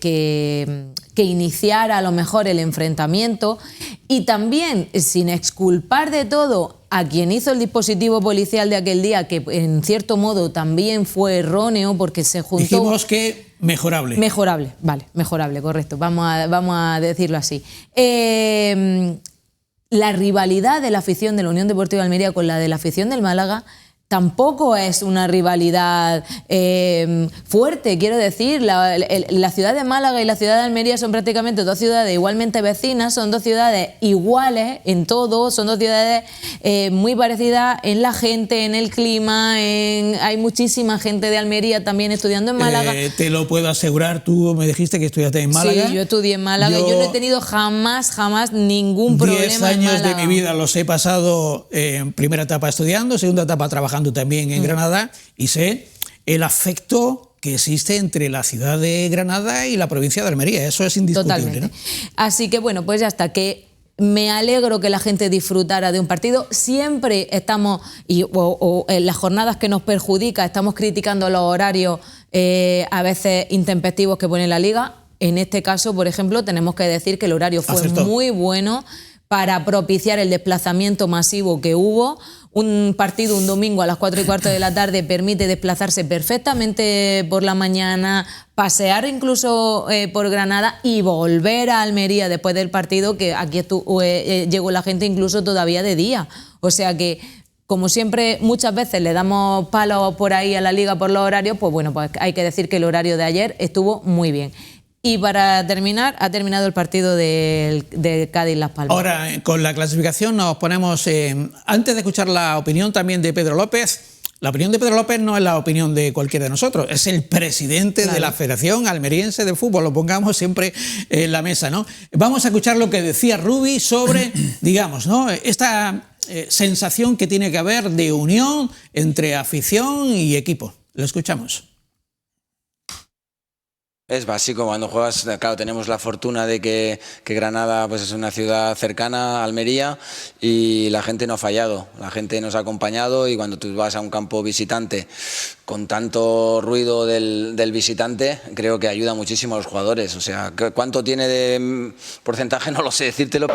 iniciara a lo mejor el enfrentamiento, y también sin exculpar de todo a quien hizo el dispositivo policial de aquel día, que en cierto modo también fue erróneo porque se juntó... Dijimos que mejorable. Mejorable, correcto. Vamos a decirlo así. La rivalidad de la afición de la Unión Deportiva de Almería con la de la afición del Málaga tampoco es una rivalidad fuerte, quiero decir. La ciudad de Málaga y la ciudad de Almería son prácticamente dos ciudades igualmente vecinas, son dos ciudades iguales en todo, son dos ciudades muy parecidas en la gente, en el clima, hay muchísima gente de Almería también estudiando en Málaga. Te lo puedo asegurar, tú me dijiste que estudiaste en Málaga. Sí, yo estudié en Málaga, yo no he tenido jamás ningún problema 10 años en Málaga. de mi vida los he pasado en primera etapa estudiando, segunda etapa trabajando también en Granada, y sé el afecto que existe entre la ciudad de Granada y la provincia de Almería. Eso es indiscutible. Totalmente. ¿No? Así que bueno, pues ya está, que me alegro que la gente disfrutara de un partido. Siempre estamos, o en las jornadas que nos perjudica, estamos criticando los horarios a veces intempestivos que pone la Liga. En este caso, por ejemplo, tenemos que decir que el horario fue muy bueno para propiciar el desplazamiento masivo que hubo. Un partido un domingo a las 4:15 de la tarde permite desplazarse perfectamente por la mañana, pasear incluso por Granada y volver a Almería después del partido, que aquí llegó la gente incluso todavía de día. O sea que, como siempre, muchas veces le damos palos por ahí a la Liga por los horarios, pues bueno, pues hay que decir que el horario de ayer estuvo muy bien. Y para terminar, ha terminado el partido de Cádiz-Las Palmas. Ahora, con la clasificación nos ponemos... antes de escuchar la opinión también de Pedro López, la opinión de Pedro López no es la opinión de cualquiera de nosotros, es el presidente de la Federación Almeriense de Fútbol, lo pongamos siempre en la mesa, ¿no? Vamos a escuchar lo que decía Rubi sobre, digamos, ¿no?, esta sensación que tiene que haber de unión entre afición y equipo. Lo escuchamos. Es básico cuando juegas, claro, tenemos la fortuna de que Granada pues es una ciudad cercana a Almería y la gente no ha fallado, la gente nos ha acompañado, y cuando tú vas a un campo visitante con tanto ruido del visitante, creo que ayuda muchísimo a los jugadores. O sea, ¿cuánto tiene de porcentaje? No lo sé decírtelo.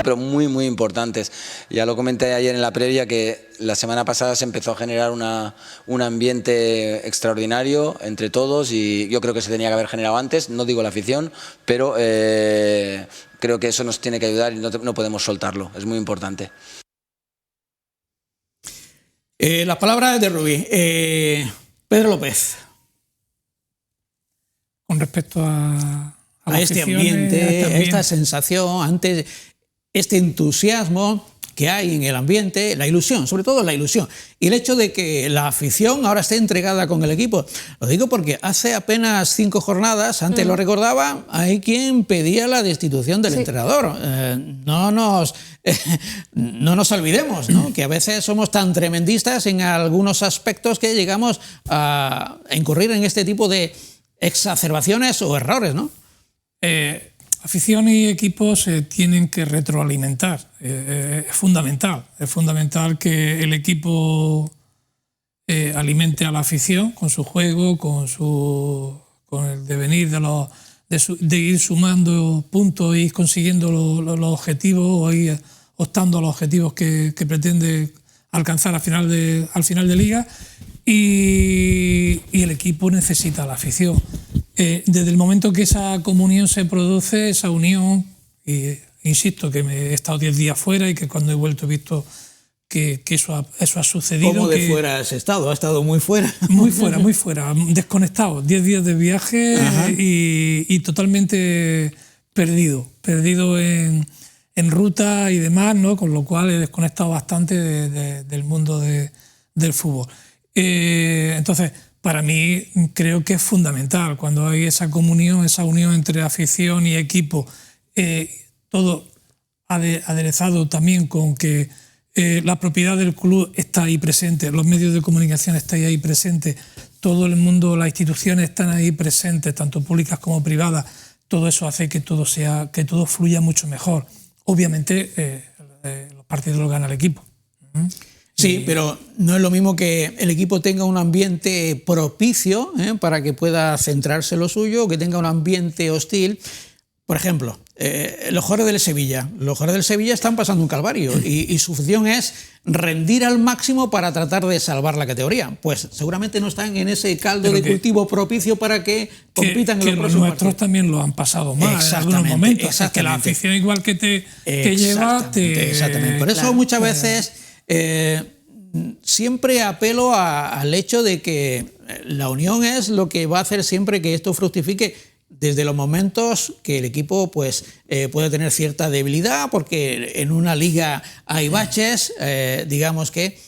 Pero muy importantes. Ya lo comenté ayer en la previa, que la semana pasada se empezó a generar un ambiente extraordinario entre todos, y yo creo que se tenía que haber generado antes, no digo la afición, pero creo que eso nos tiene que ayudar y no podemos soltarlo, es muy importante. Las palabras de Rubí. Pedro López. Con respecto a este ambiente, a esta sensación, antes... este entusiasmo que hay en el ambiente, la ilusión, sobre todo la ilusión, y el hecho de que la afición ahora esté entregada con el equipo. Lo digo porque hace apenas 5 jornadas, antes lo recordaba, hay quien pedía la destitución del entrenador. No nos olvidemos, ¿no?, que a veces somos tan tremendistas en algunos aspectos que llegamos a incurrir en este tipo de exacerbaciones o errores, ¿no? Afición y equipos se tienen que retroalimentar, es fundamental que el equipo alimente a la afición con su juego, con el devenir de ir sumando puntos y ir consiguiendo los objetivos, o ir optando a los objetivos que pretende alcanzar al final de liga, y el equipo necesita a la afición. Desde el momento que esa comunión se produce, esa unión, y insisto que he estado 10 días fuera y que cuando he vuelto he visto que eso ha sucedido. ¿Cómo de fuera has estado? ¿Has estado muy fuera? Muy fuera, desconectado, 10 días de viaje y totalmente perdido en ruta y demás, ¿no? Con lo cual he desconectado bastante del mundo del fútbol. Entonces, para mí creo que es fundamental cuando hay esa comunión, esa unión entre afición y equipo, todo aderezado también con que la propiedad del club está ahí presente, los medios de comunicación están ahí presentes, todo el mundo, las instituciones están ahí presentes, tanto públicas como privadas. Todo eso hace que todo fluya mucho mejor. Obviamente los partidos los gana el equipo. Sí, pero no es lo mismo que el equipo tenga un ambiente propicio para que pueda centrarse en lo suyo, o que tenga un ambiente hostil. Por ejemplo, los jugadores del Sevilla. Los jugadores del Sevilla están pasando un calvario y su función es rendir al máximo para tratar de salvar la categoría. Pues seguramente no están en ese caldo de cultivo propicio para que compitan en los próximos partidos. Los nuestros también lo han pasado mal en algunos momentos. Es que la afición igual que te lleva... Exactamente. Por eso muchas veces siempre apelo al hecho de que la unión es lo que va a hacer siempre que esto fructifique, desde los momentos que el equipo pues, puede tener cierta debilidad, porque en una liga hay baches, digamos que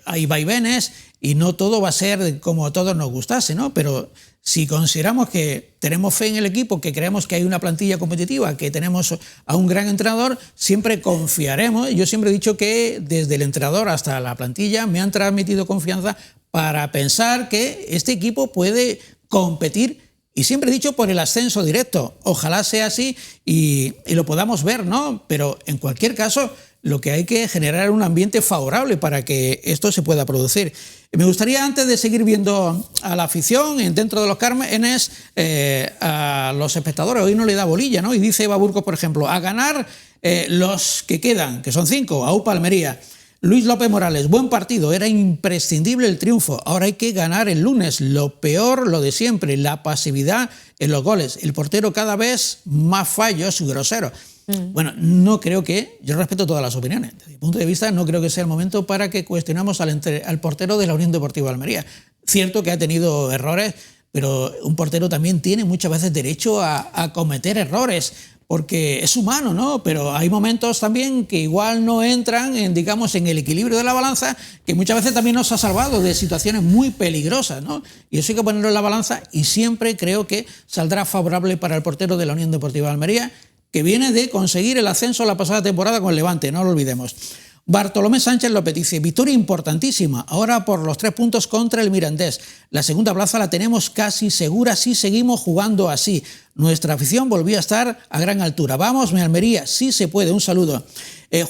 hay vaivenes y no todo va a ser como a todos nos gustase, ¿no? Pero si consideramos que tenemos fe en el equipo, que creemos que hay una plantilla competitiva, que tenemos a un gran entrenador, siempre confiaremos. Yo siempre he dicho que desde el entrenador hasta la plantilla me han transmitido confianza para pensar que este equipo puede competir. Y siempre he dicho por el ascenso directo. Ojalá sea así y lo podamos ver, ¿no? Pero en cualquier caso, lo que hay que generar un ambiente favorable para que esto se pueda producir. Me gustaría, antes de seguir viendo a la afición dentro de los Cármenes, a los espectadores, hoy no le da bolilla, ¿no? Y dice Eva Burgos, por ejemplo, a ganar los que quedan, que son 5, a UPA Almería. Luis López Morales, buen partido, era imprescindible el triunfo, ahora hay que ganar el lunes. Lo peor, lo de siempre, la pasividad en los goles, el portero cada vez más fallos y grosero. Bueno, no creo que, yo respeto todas las opiniones, desde mi punto de vista no creo que sea el momento para que cuestionemos al portero de la Unión Deportiva Almería. Cierto que ha tenido errores, pero un portero también tiene muchas veces derecho a cometer errores, porque es humano, ¿no? Pero hay momentos también que igual no entran digamos, en el equilibrio de la balanza, que muchas veces también nos ha salvado de situaciones muy peligrosas, ¿no? Y eso hay que ponerlo en la balanza y siempre creo que saldrá favorable para el portero de la Unión Deportiva Almería, que viene de conseguir el ascenso la pasada temporada con el Levante, no lo olvidemos. Bartolomé Sánchez López dice, victoria importantísima, ahora por los 3 puntos contra el Mirandés. La segunda plaza la tenemos casi segura si seguimos jugando así. Nuestra afición volvió a estar a gran altura. Vamos, mi Almería, sí se puede. Un saludo.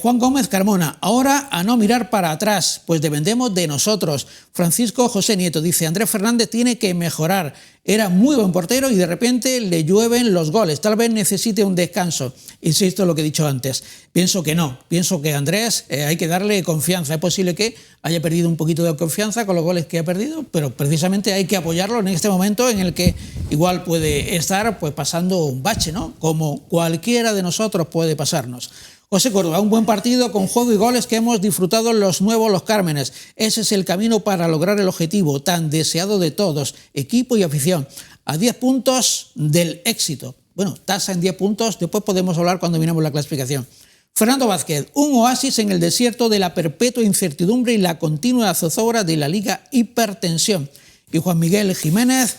Juan Gómez Carmona, ahora a no mirar para atrás, pues dependemos de nosotros. Francisco José Nieto dice, Andrés Fernández tiene que mejorar. Era muy buen portero y de repente le llueven los goles. Tal vez necesite un descanso. Insisto en lo que he dicho antes. Pienso que no. Pienso que a Andrés hay que darle confianza. Es posible que haya perdido un poquito de confianza con los goles que ha perdido, pero precisamente hay que apoyarlo en este momento en el que igual puede estar pues pasando un bache, ¿no? Como cualquiera de nosotros puede pasarnos. José Córdoba, un buen partido con juego y goles que hemos disfrutado los nuevos Los Cármenes. Ese es el camino para lograr el objetivo tan deseado de todos, equipo y afición. A 10 puntos del éxito. Bueno, tasa en 10 puntos, después podemos hablar cuando miremos la clasificación. Fernando Vázquez, un oasis en el desierto de la perpetua incertidumbre y la continua zozobra de la Liga Hipertensión. Y Juan Miguel Jiménez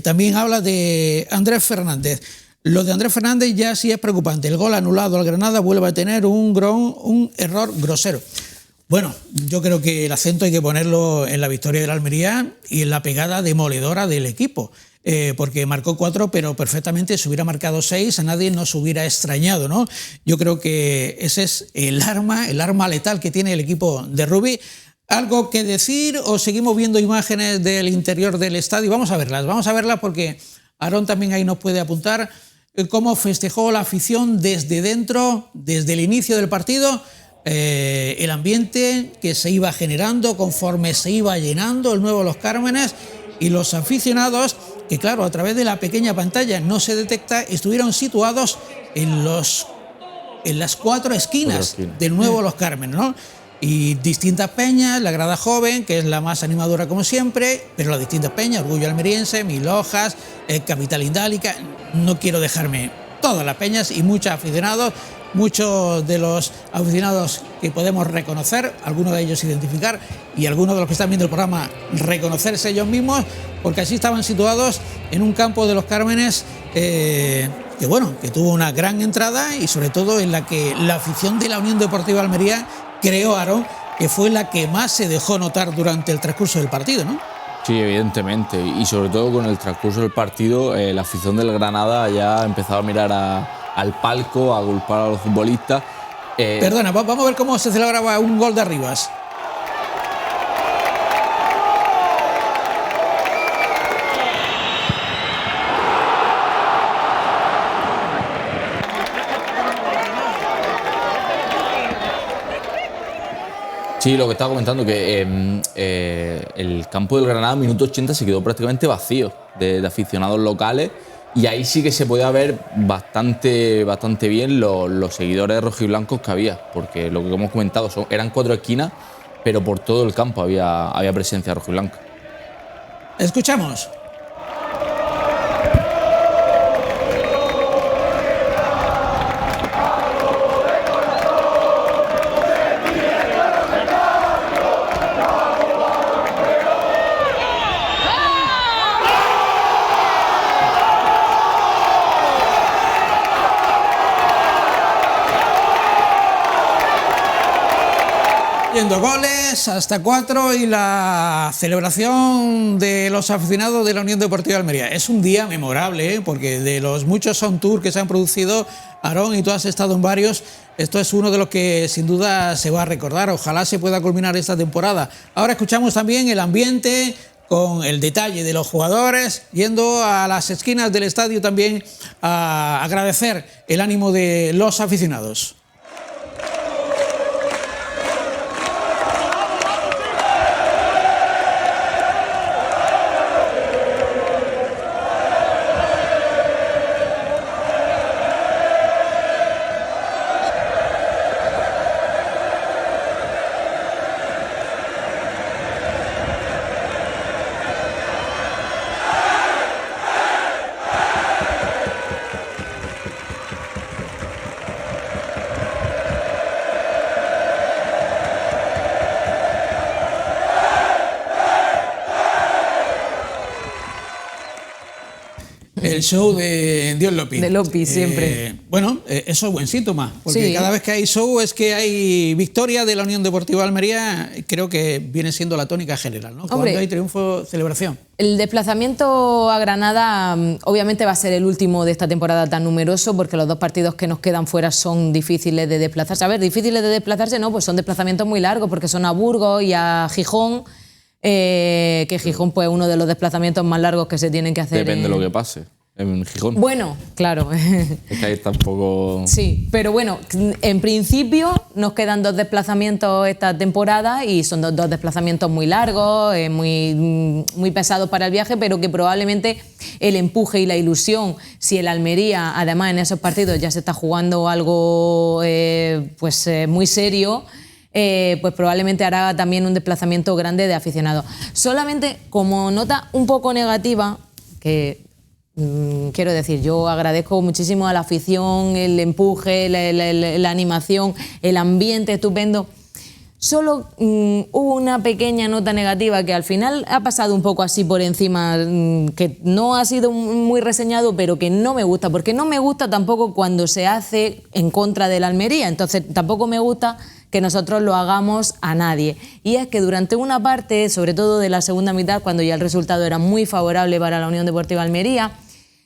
también habla de Andrés Fernández. Lo de Andrés Fernández ya sí es preocupante. El gol anulado al Granada vuelve a tener un error grosero. Bueno, yo creo que el acento hay que ponerlo en la victoria de la Almería y en la pegada demoledora del equipo. Porque marcó 4, pero perfectamente si hubiera marcado 6 a nadie nos hubiera extrañado, ¿no? Yo creo que ese es el arma letal que tiene el equipo de Rubí. ¿Algo que decir o seguimos viendo imágenes del interior del estadio? Vamos a verlas porque Aarón también ahí nos puede apuntar cómo festejó la afición desde dentro, desde el inicio del partido, el ambiente que se iba generando conforme se iba llenando el nuevo Los Cármenes y los aficionados que, claro, a través de la pequeña pantalla no se detecta, estuvieron situados en las 4 esquinas del nuevo Los Cármenes, ¿no? Y distintas peñas, la grada joven, que es la más animadora como siempre, pero las distintas peñas, Orgullo Almeriense, Mil Hojas, Capital Indálica, no quiero dejarme todas las peñas y muchos aficionados, muchos de los aficionados que podemos reconocer, algunos de ellos identificar y algunos de los que están viendo el programa reconocerse ellos mismos, porque así estaban situados en un campo de Los Cármenes que tuvo una gran entrada y sobre todo en la que la afición de la Unión Deportiva Almería, creo, Aarón, que fue la que más se dejó notar durante el transcurso del partido, ¿no? Sí, evidentemente. Y sobre todo con el transcurso del partido, la afición del Granada ya ha empezado a mirar al palco, a agolpar a los futbolistas. Perdona, vamos a ver cómo se celebraba un gol de Arribas. Sí, lo que estaba comentando, que el campo del Granada, minuto 80, se quedó prácticamente vacío de aficionados locales, y ahí sí que se podía ver bastante bien los seguidores rojiblancos que había, porque lo que hemos comentado eran 4 esquinas, pero por todo el campo había presencia rojiblanca. Escuchamos. Yendo goles, hasta 4, y la celebración de los aficionados de la Unión Deportiva de Almería. Es un día memorable, porque de los muchos on tour que se han producido, Aarón, y tú has estado en varios, esto es uno de los que sin duda se va a recordar. Ojalá se pueda culminar esta temporada. Ahora escuchamos también el ambiente, con el detalle de los jugadores, yendo a las esquinas del estadio también a agradecer el ánimo de los aficionados. El show de Dios Lopi. De Lopi, siempre. Bueno, eso es buen síntoma, porque sí, cada vez que hay show es que hay victoria de la Unión Deportiva de Almería. Creo que viene siendo la tónica general, ¿no? Cuando hay triunfo, celebración. El desplazamiento a Granada obviamente va a ser el último de esta temporada tan numeroso, porque los 2 partidos que nos quedan fuera son difíciles de desplazarse. A ver, difíciles de desplazarse no, pues son desplazamientos muy largos, porque son a Burgos y a Gijón, que Gijón pues uno de los desplazamientos más largos que se tienen que hacer. Depende de lo que pase en Gijón. Bueno, claro. Es que ahí tampoco... Sí, pero bueno, en principio nos quedan 2 desplazamientos esta temporada, y son dos desplazamientos muy largos, muy pesados para el viaje, pero que probablemente el empuje y la ilusión, si el Almería, además en esos partidos ya se está jugando algo muy serio, pues probablemente hará también un desplazamiento grande de aficionados. Solamente como nota un poco negativa, que quiero decir, yo agradezco muchísimo a la afición, el empuje, la animación, el ambiente estupendo. Solo hubo una pequeña nota negativa que al final ha pasado un poco así por encima, que no ha sido muy reseñado, pero que no me gusta, porque no me gusta tampoco cuando se hace en contra de la Almería. Entonces tampoco me gusta que nosotros lo hagamos a nadie. Y es que durante una parte, sobre todo de la segunda mitad, cuando ya el resultado era muy favorable para la Unión Deportiva Almería,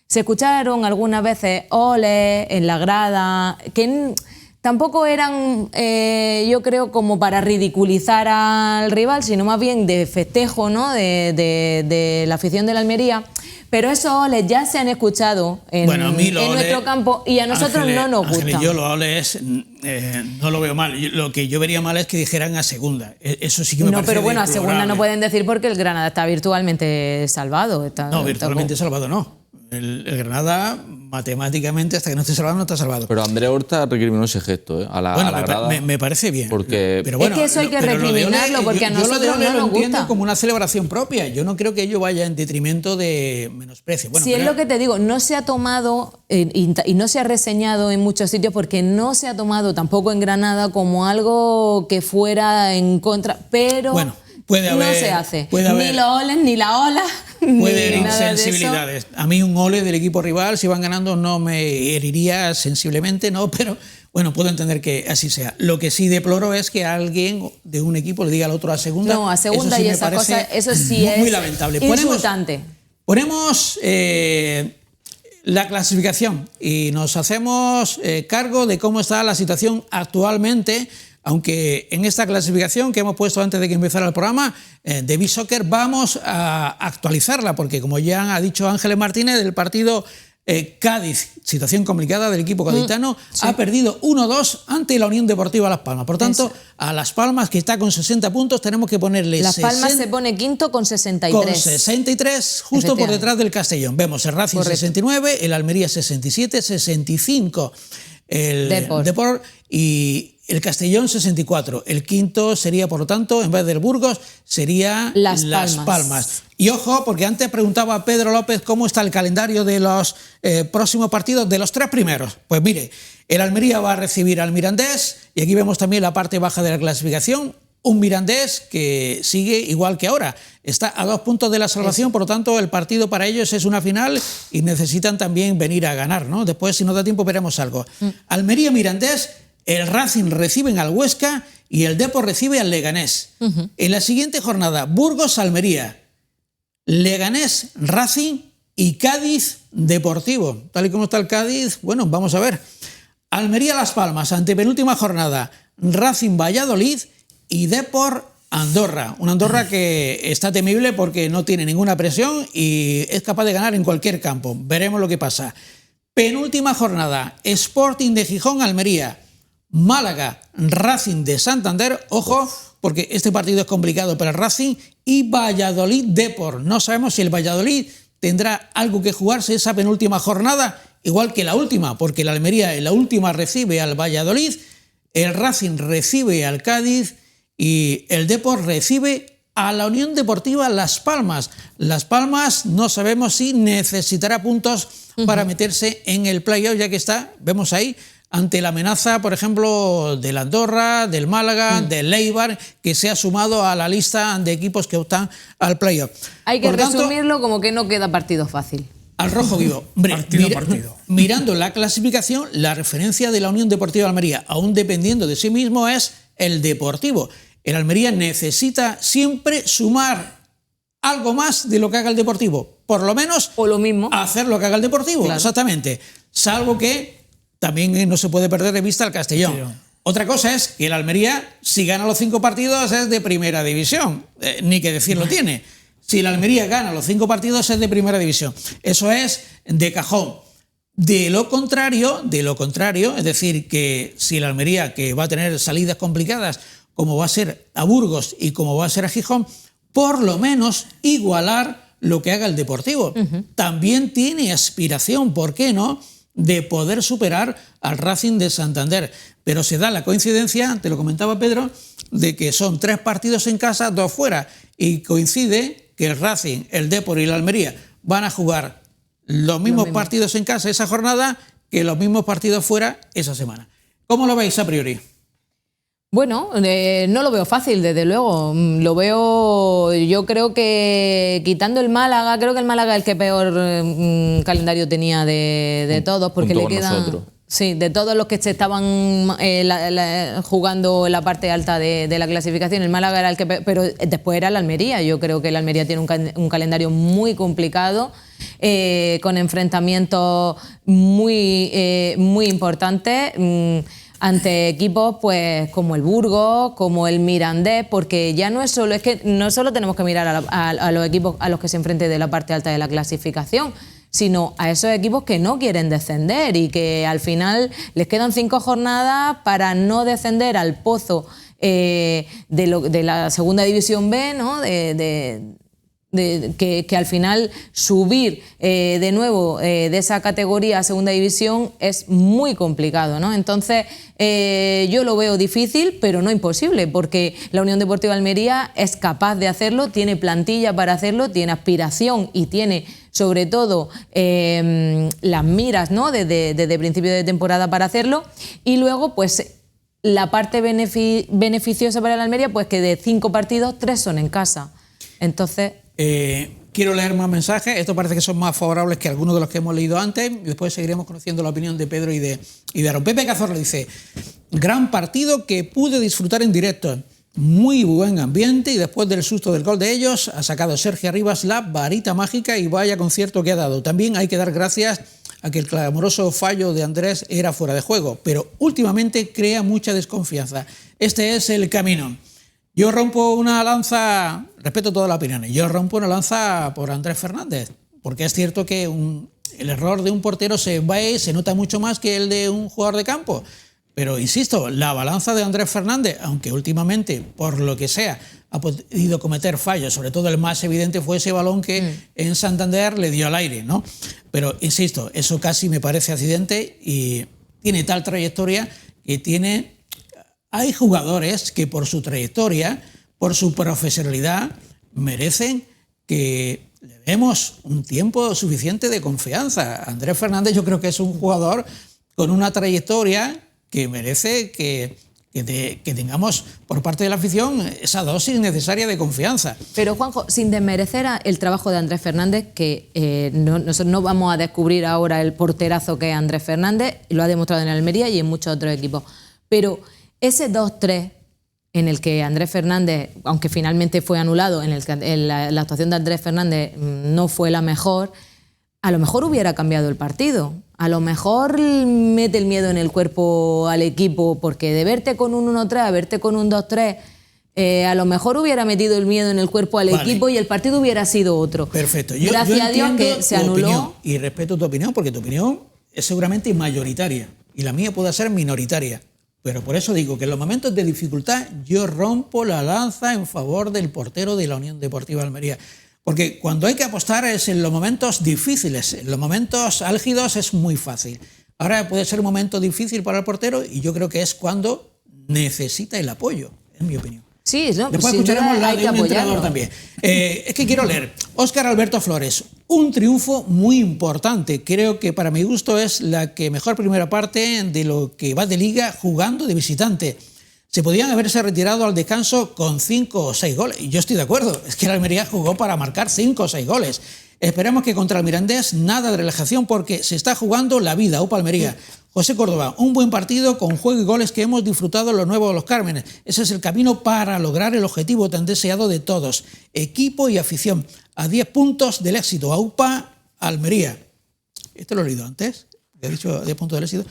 se escucharon algunas veces oles en la grada, que tampoco eran, yo creo, como para ridiculizar al rival, sino más bien de festejo, ¿no?, de la afición de la Almería. Pero esos oles ya se han escuchado en nuestro campo, y a nosotros no nos gustan. Yo los oles no lo veo mal. Lo que yo vería mal es que dijeran a segunda. Eso sí que me parece pero bueno, a deplorable. segunda no pueden decir, porque el Granada está virtualmente salvado. No, virtualmente salvado no. El Granada, matemáticamente, hasta que no esté salvado, no está salvado. Pero André Horta recriminó ese gesto a la grada. Me parece bien. Porque... Pero bueno, es que eso hay que recriminarlo, porque a nosotros no nos lo entiendo gusta. como una celebración propia. Yo no creo que ello vaya en detrimento de menosprecio. Bueno, si es lo que te digo, no se ha tomado y no se ha reseñado en muchos sitios, porque no se ha tomado tampoco en Granada como algo que fuera en contra, pero bueno, puede haber, no se hace. Ni los oles, ni la ola, puede haber ni nada insensibilidades. A mí un ole del equipo rival, si van ganando, no me heriría sensiblemente, no, pero bueno, puedo entender que así sea. Lo que sí deploro es que alguien de un equipo le diga al otro a segunda. No, a segunda, eso sí, y esas cosas, eso sí es muy lamentable. Insultante. Ponemos la clasificación y nos hacemos cargo de cómo está la situación actualmente, aunque en esta clasificación que hemos puesto antes de que empezara el programa de BeSoccer vamos a actualizarla, porque como ya ha dicho Ángeles Martínez, del partido Cádiz, situación complicada del equipo gaditano, ha perdido 1-2 ante la Unión Deportiva Las Palmas. Por tanto, a Las Palmas, que está con 60 puntos, tenemos que ponerle Las Palmas se pone quinto con 63. Con 63, justo por detrás del Castellón. Vemos el Racing 69, el Almería 67, 65 el Depor y el Castellón 64. El quinto sería, por lo tanto, en vez del Burgos, sería Las Palmas. Y ojo, porque antes preguntaba a Pedro López cómo está el calendario de los próximos partidos de los 3 primeros. Pues mire, el Almería va a recibir al Mirandés, y aquí vemos también la parte baja de la clasificación. Un Mirandés que sigue igual que ahora, está a 2 puntos de la salvación, por lo tanto el partido para ellos es una final y necesitan también venir a ganar, ¿no? Después, si nos da tiempo, veremos algo. Almería, Mirandés, el Racing reciben al Huesca y el Depor recibe al Leganés. En la siguiente jornada, Burgos, Almería, Leganés, Racing y Cádiz, Deportivo. Tal y como está el Cádiz, bueno, vamos a ver. Almería, Las Palmas, antepenúltima jornada, Racing, Valladolid y Depor, Andorra. Una Andorra que está temible porque no tiene ninguna presión y es capaz de ganar en cualquier campo. Veremos lo que pasa. Penúltima jornada, Sporting de Gijón, Almería, Málaga, Racing de Santander, ojo, porque este partido es complicado para el Racing, y Valladolid, Depor. No sabemos si el Valladolid tendrá algo que jugarse esa penúltima jornada, igual que la última, porque el Almería en la última recibe al Valladolid, el Racing recibe al Cádiz y el Depor recibe a la Unión Deportiva Las Palmas. Las Palmas no sabemos si necesitará puntos para meterse en el playoff, ya que está, vemos ahí, ante la amenaza, por ejemplo, del Andorra, del Málaga, del Eibar, que se ha sumado a la lista de equipos que optan al playoff. Hay que resumirlo como que no queda partido fácil. Al rojo vivo. Mirando la clasificación, la referencia de la Unión Deportiva de Almería, aún dependiendo de sí mismo, es el Deportivo. El Almería necesita siempre sumar algo más de lo que haga el Deportivo. Por lo menos o lo mismo. Hacer lo que haga el Deportivo, claro. Exactamente. Salvo que también no se puede perder de vista el Castellón. Sí. Otra cosa es que el Almería, si gana los 5 partidos, es de primera división. Ni que decirlo tiene. Si el Almería gana los 5 partidos, es de primera división. Eso es de cajón. De lo contrario, es decir, que si el Almería, que va a tener salidas complicadas, como va a ser a Burgos y como va a ser a Gijón, por lo menos igualar lo que haga el Deportivo. También tiene aspiración, ¿por qué no?, de poder superar al Racing de Santander. Pero se da la coincidencia, te lo comentaba Pedro, de que son 3 partidos en casa, 2 fuera. Y coincide que el Racing, el Depor y la Almería van a jugar los mismos partidos en casa esa jornada que los mismos partidos fuera esa semana. ¿Cómo lo veis a priori? Bueno, no lo veo fácil, desde luego. Lo veo, yo creo que quitando el Málaga, creo que el Málaga es el que peor calendario tenía de todos, porque le quedan... Sí, de todos los que se estaban jugando en la parte alta de la clasificación, el Málaga era el que peor, pero después era el Almería. Yo creo que el Almería tiene un calendario muy complicado, con enfrentamientos muy importantes, ante equipos pues como el Burgos, como el Mirandés, porque ya no solo tenemos que mirar a los equipos a los que se enfrente de la parte alta de la clasificación, sino a esos equipos que no quieren descender y que al final les quedan 5 jornadas para no descender al pozo de la segunda división B, ¿no? Que al final subir de nuevo de esa categoría a segunda división es muy complicado, ¿no? Entonces yo lo veo difícil, pero no imposible, porque la Unión Deportiva Almería es capaz de hacerlo, tiene plantilla para hacerlo, tiene aspiración y tiene sobre todo las miras, ¿no?, desde principio de temporada para hacerlo. Y luego pues la parte beneficiosa para la Almería, pues que de 5 partidos 3 son en casa. Entonces... quiero leer más mensajes. Estos parece que son más favorables que algunos de los que hemos leído antes. Y después seguiremos conociendo la opinión de Pedro y de Aaron. Pepe Cazorla dice: gran partido que pude disfrutar en directo. Muy buen ambiente, y después del susto del gol de ellos ha sacado Sergio Arribas la varita mágica y vaya concierto que ha dado. También hay que dar gracias a que el clamoroso fallo de Andrés era fuera de juego, pero últimamente crea mucha desconfianza. Este es el camino. Yo rompo una lanza, respeto todas las opiniones, yo rompo una lanza por Andrés Fernández, porque es cierto que un el error de un portero se nota mucho más que el de un jugador de campo. Pero insisto, la balanza de Andrés Fernández, aunque últimamente, por lo que sea, ha podido cometer fallos, sobre todo el más evidente fue ese balón que en Santander le dio al aire, ¿no? Pero insisto, eso casi me parece accidente y tiene tal trayectoria que hay jugadores que por su trayectoria, por su profesionalidad, merecen que le demos un tiempo suficiente de confianza. Andrés Fernández yo creo que es un jugador con una trayectoria que merece que tengamos por parte de la afición esa dosis necesaria de confianza. Pero Juanjo, sin desmerecer el trabajo de Andrés Fernández, que nosotros no vamos a descubrir ahora el porterazo que es Andrés Fernández, lo ha demostrado en Almería y en muchos otros equipos, pero ese 2-3 en el que Andrés Fernández, aunque finalmente fue anulado, en el que la actuación de Andrés Fernández no fue la mejor, a lo mejor hubiera cambiado el partido. A lo mejor mete el miedo en el cuerpo al equipo, porque de verte con un 1-3 a verte con un 2-3, a lo mejor hubiera metido el miedo en el cuerpo al equipo y el partido hubiera sido otro. Perfecto. Gracias a Dios que se anuló. Opinión, y respeto tu opinión, porque tu opinión es seguramente mayoritaria y la mía puede ser minoritaria. Pero por eso digo que en los momentos de dificultad yo rompo la lanza en favor del portero de la Unión Deportiva Almería. Porque cuando hay que apostar es en los momentos difíciles, en los momentos álgidos es muy fácil. Ahora puede ser un momento difícil para el portero y yo creo que es cuando necesita el apoyo, en mi opinión. Sí, no, después escucharemos la de un entrenador también. Es que quiero leer. Óscar Alberto Flores, un triunfo muy importante. Creo que para mi gusto es la que mejor primera parte de lo que va de liga jugando de visitante. Se podían haberse retirado al descanso con 5 o 6 goles. Y yo estoy de acuerdo, es que la Almería jugó para marcar 5 o 6 goles. Esperemos que contra el Mirandés nada de relajación porque se está jugando la vida. UPA Almería. José Córdoba, un buen partido con juego y goles que hemos disfrutado en los Nuevos de los Cármenes. Ese es el camino para lograr el objetivo tan deseado de todos. Equipo y afición. A 10 puntos del éxito. A UPA Almería. Esto lo he leído antes. He dicho 10 puntos del éxito.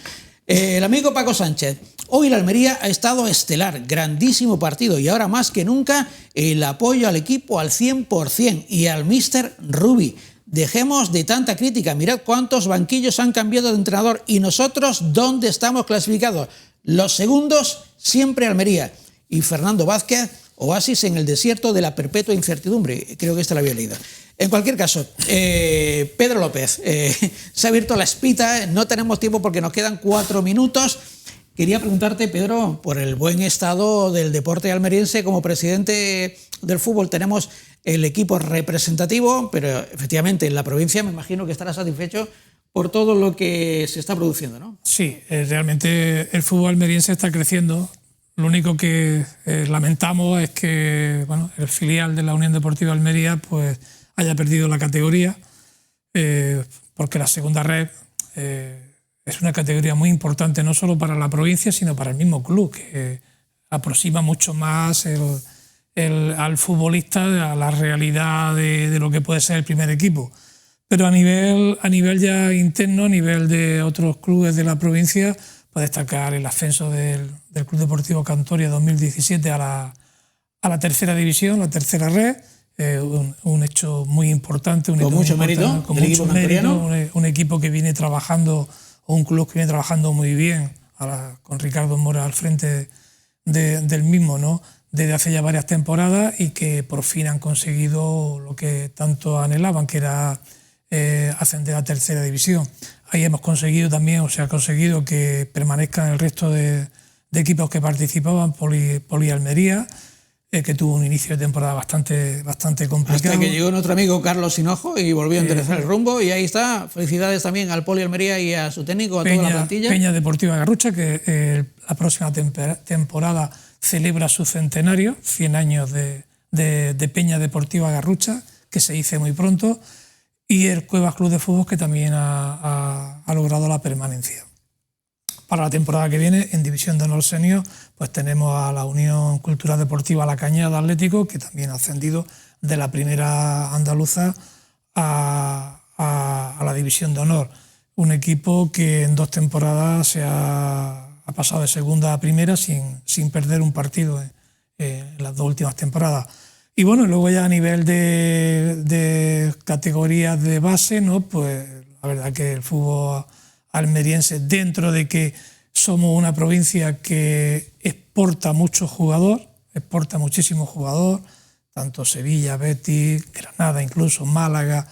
El amigo Paco Sánchez. Hoy la Almería ha estado estelar, grandísimo partido y ahora más que nunca el apoyo al equipo al 100% y al míster Rubi. Dejemos de tanta crítica, mirad cuántos banquillos han cambiado de entrenador y nosotros dónde estamos clasificados. Los segundos siempre Almería. Y Fernando Vázquez, oasis en el desierto de la perpetua incertidumbre. Creo que esta la había leído. En cualquier caso, Pedro López, se ha abierto la espita, no tenemos tiempo porque nos quedan 4 minutos. Quería preguntarte, Pedro, por el buen estado del deporte almeriense. Como presidente del fútbol tenemos el equipo representativo, pero efectivamente en la provincia me imagino que estará satisfecho por todo lo que se está produciendo, ¿no? Sí, realmente el fútbol almeriense está creciendo. Lo único que lamentamos es que el filial de la Unión Deportiva Almería pues, haya perdido la categoría, porque la segunda red es una categoría muy importante no solo para la provincia, sino para el mismo club, que aproxima mucho más al futbolista a la realidad de lo que puede ser el primer equipo. Pero a nivel ya interno, a nivel de otros clubes de la provincia, puede destacar el ascenso del Club Deportivo Cantoria 2017 a la tercera división, la tercera red. Un hecho muy importante. Con mucho mérito. Con mucho mérito. Un equipo que viene trabajando, o un club que viene trabajando muy bien, con Ricardo Mora al frente del mismo, ¿no? Desde hace ya varias temporadas y que por fin han conseguido lo que tanto anhelaban, que era ascender a tercera división. Ahí hemos conseguido también, o se ha conseguido que permanezcan el resto de equipos que participaban, Poli Almería, que tuvo un inicio de temporada bastante complicado. Hasta que llegó nuestro amigo Carlos Hinojo y volvió a enderezar el rumbo, y ahí está. Felicidades también al Poli Almería y a su técnico, a toda la plantilla. Peña Deportiva Garrucha, que la próxima temporada celebra su centenario, 100 años de Peña Deportiva Garrucha, que se dice muy pronto, y el Cuevas Club de Fútbol, que también ha logrado la permanencia. Para la temporada que viene, en División de Honor Senior, pues tenemos a la Unión Cultural Deportiva La Cañada Atlético, que también ha ascendido de la primera andaluza a la División de Honor. Un equipo que en 2 temporadas ha pasado de segunda a primera sin perder un partido en las 2 últimas temporadas. Y bueno, luego ya a nivel de categorías de base, ¿no? Pues La verdad que el fútbol almeriense, dentro de que somos una provincia que exporta mucho jugador, exporta muchísimo jugador, tanto Sevilla, Betis, Granada, incluso Málaga,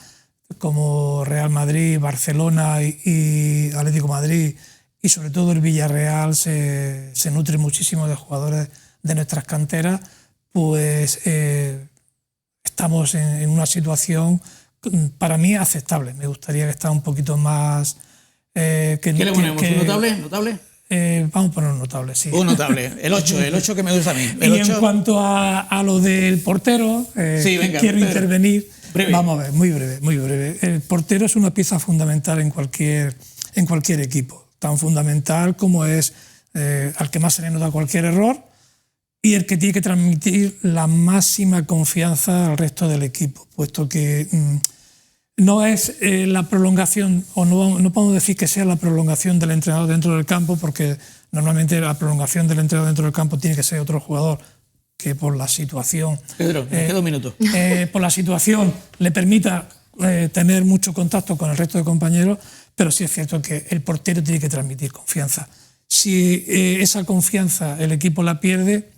como Real Madrid, Barcelona y Atlético Madrid, y sobre todo el Villarreal se nutre muchísimo de jugadores de nuestras canteras, pues estamos en una situación para mí aceptable. Me gustaría que estara un poquito más... ¿Qué le ponemos? ¿Un notable? ¿Notable? Vamos a poner un notable, sí. Un notable, el 8 que me gusta a mí. Y en cuanto a lo del portero, sí, venga, quiero intervenir. Breve. Vamos a ver, muy breve. El portero es una pieza fundamental en cualquier equipo, tan fundamental como es al que más se le nota cualquier error y el que tiene que transmitir la máxima confianza al resto del equipo, puesto que no es la prolongación, o no podemos decir que sea la prolongación del entrenador dentro del campo, porque normalmente la prolongación del entrenador dentro del campo tiene que ser otro jugador que por la situación... Pedro, me queda un minuto. Por la situación le permita tener mucho contacto con el resto de compañeros, pero sí es cierto que el portero tiene que transmitir confianza. Si esa confianza el equipo la pierde,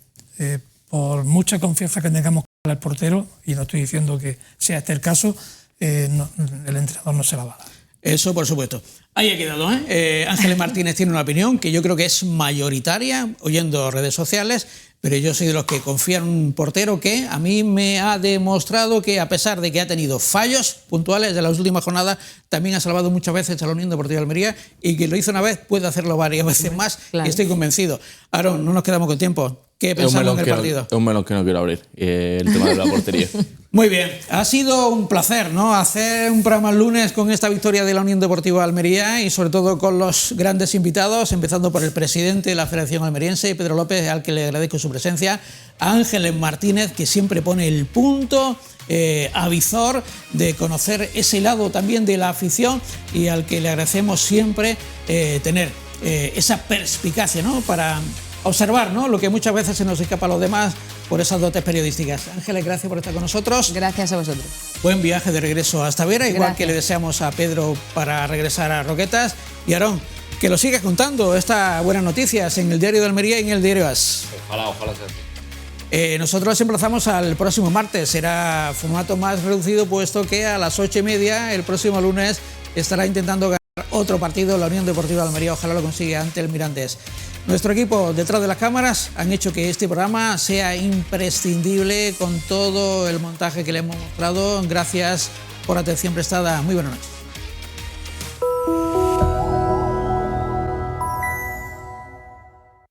por mucha confianza que tengamos con el portero, y no estoy diciendo que sea este el caso, el entrenador no se la va a dar. Eso por supuesto. Ahí he quedado, Ángeles Martínez tiene una opinión que yo creo que es mayoritaria, oyendo redes sociales, pero yo soy de los que confían en un portero que a mí me ha demostrado que, a pesar de que ha tenido fallos puntuales de las últimas jornadas, también ha salvado muchas veces a la Unión Deportiva de Almería, y que lo hizo una vez, puede hacerlo varias veces más, claro. Y estoy convencido. Aaron, no nos quedamos con tiempo. ¿Qué pensamos en el partido? Es un melón que no quiero abrir, el tema de la portería. Muy bien, ha sido un placer, ¿no?, hacer un programa el lunes con esta victoria de la Unión Deportiva de Almería, y sobre todo con los grandes invitados, empezando por el presidente de la Federación Almeriense, Pedro López, al que le agradezco su presencia, a Ángeles Martínez, que siempre pone el punto avizor de conocer ese lado también de la afición, y al que le agradecemos siempre tener esa perspicacia, ¿no?, para observar, ¿no?, lo que muchas veces se nos escapa a los demás por esas dotes periodísticas. Ángeles, gracias por estar con nosotros. Gracias a vosotros. Buen viaje de regreso hasta Vera, igual Gracias. que le deseamos a Pedro para regresar a Roquetas. Y Aarón, que lo sigas contando estas buenas noticias en el Diario de Almería y en el Diario AS. Ojalá sea así. Nosotros los emplazamos al próximo martes. Será formato más reducido, puesto que a las 8:30 el próximo lunes estará intentando ganar otro partido la Unión Deportiva de Almería. Ojalá lo consiga ante el Mirandés. Nuestro equipo detrás de las cámaras han hecho que este programa sea imprescindible con todo el montaje que le hemos mostrado. Gracias por la atención prestada. Muy buenas noches.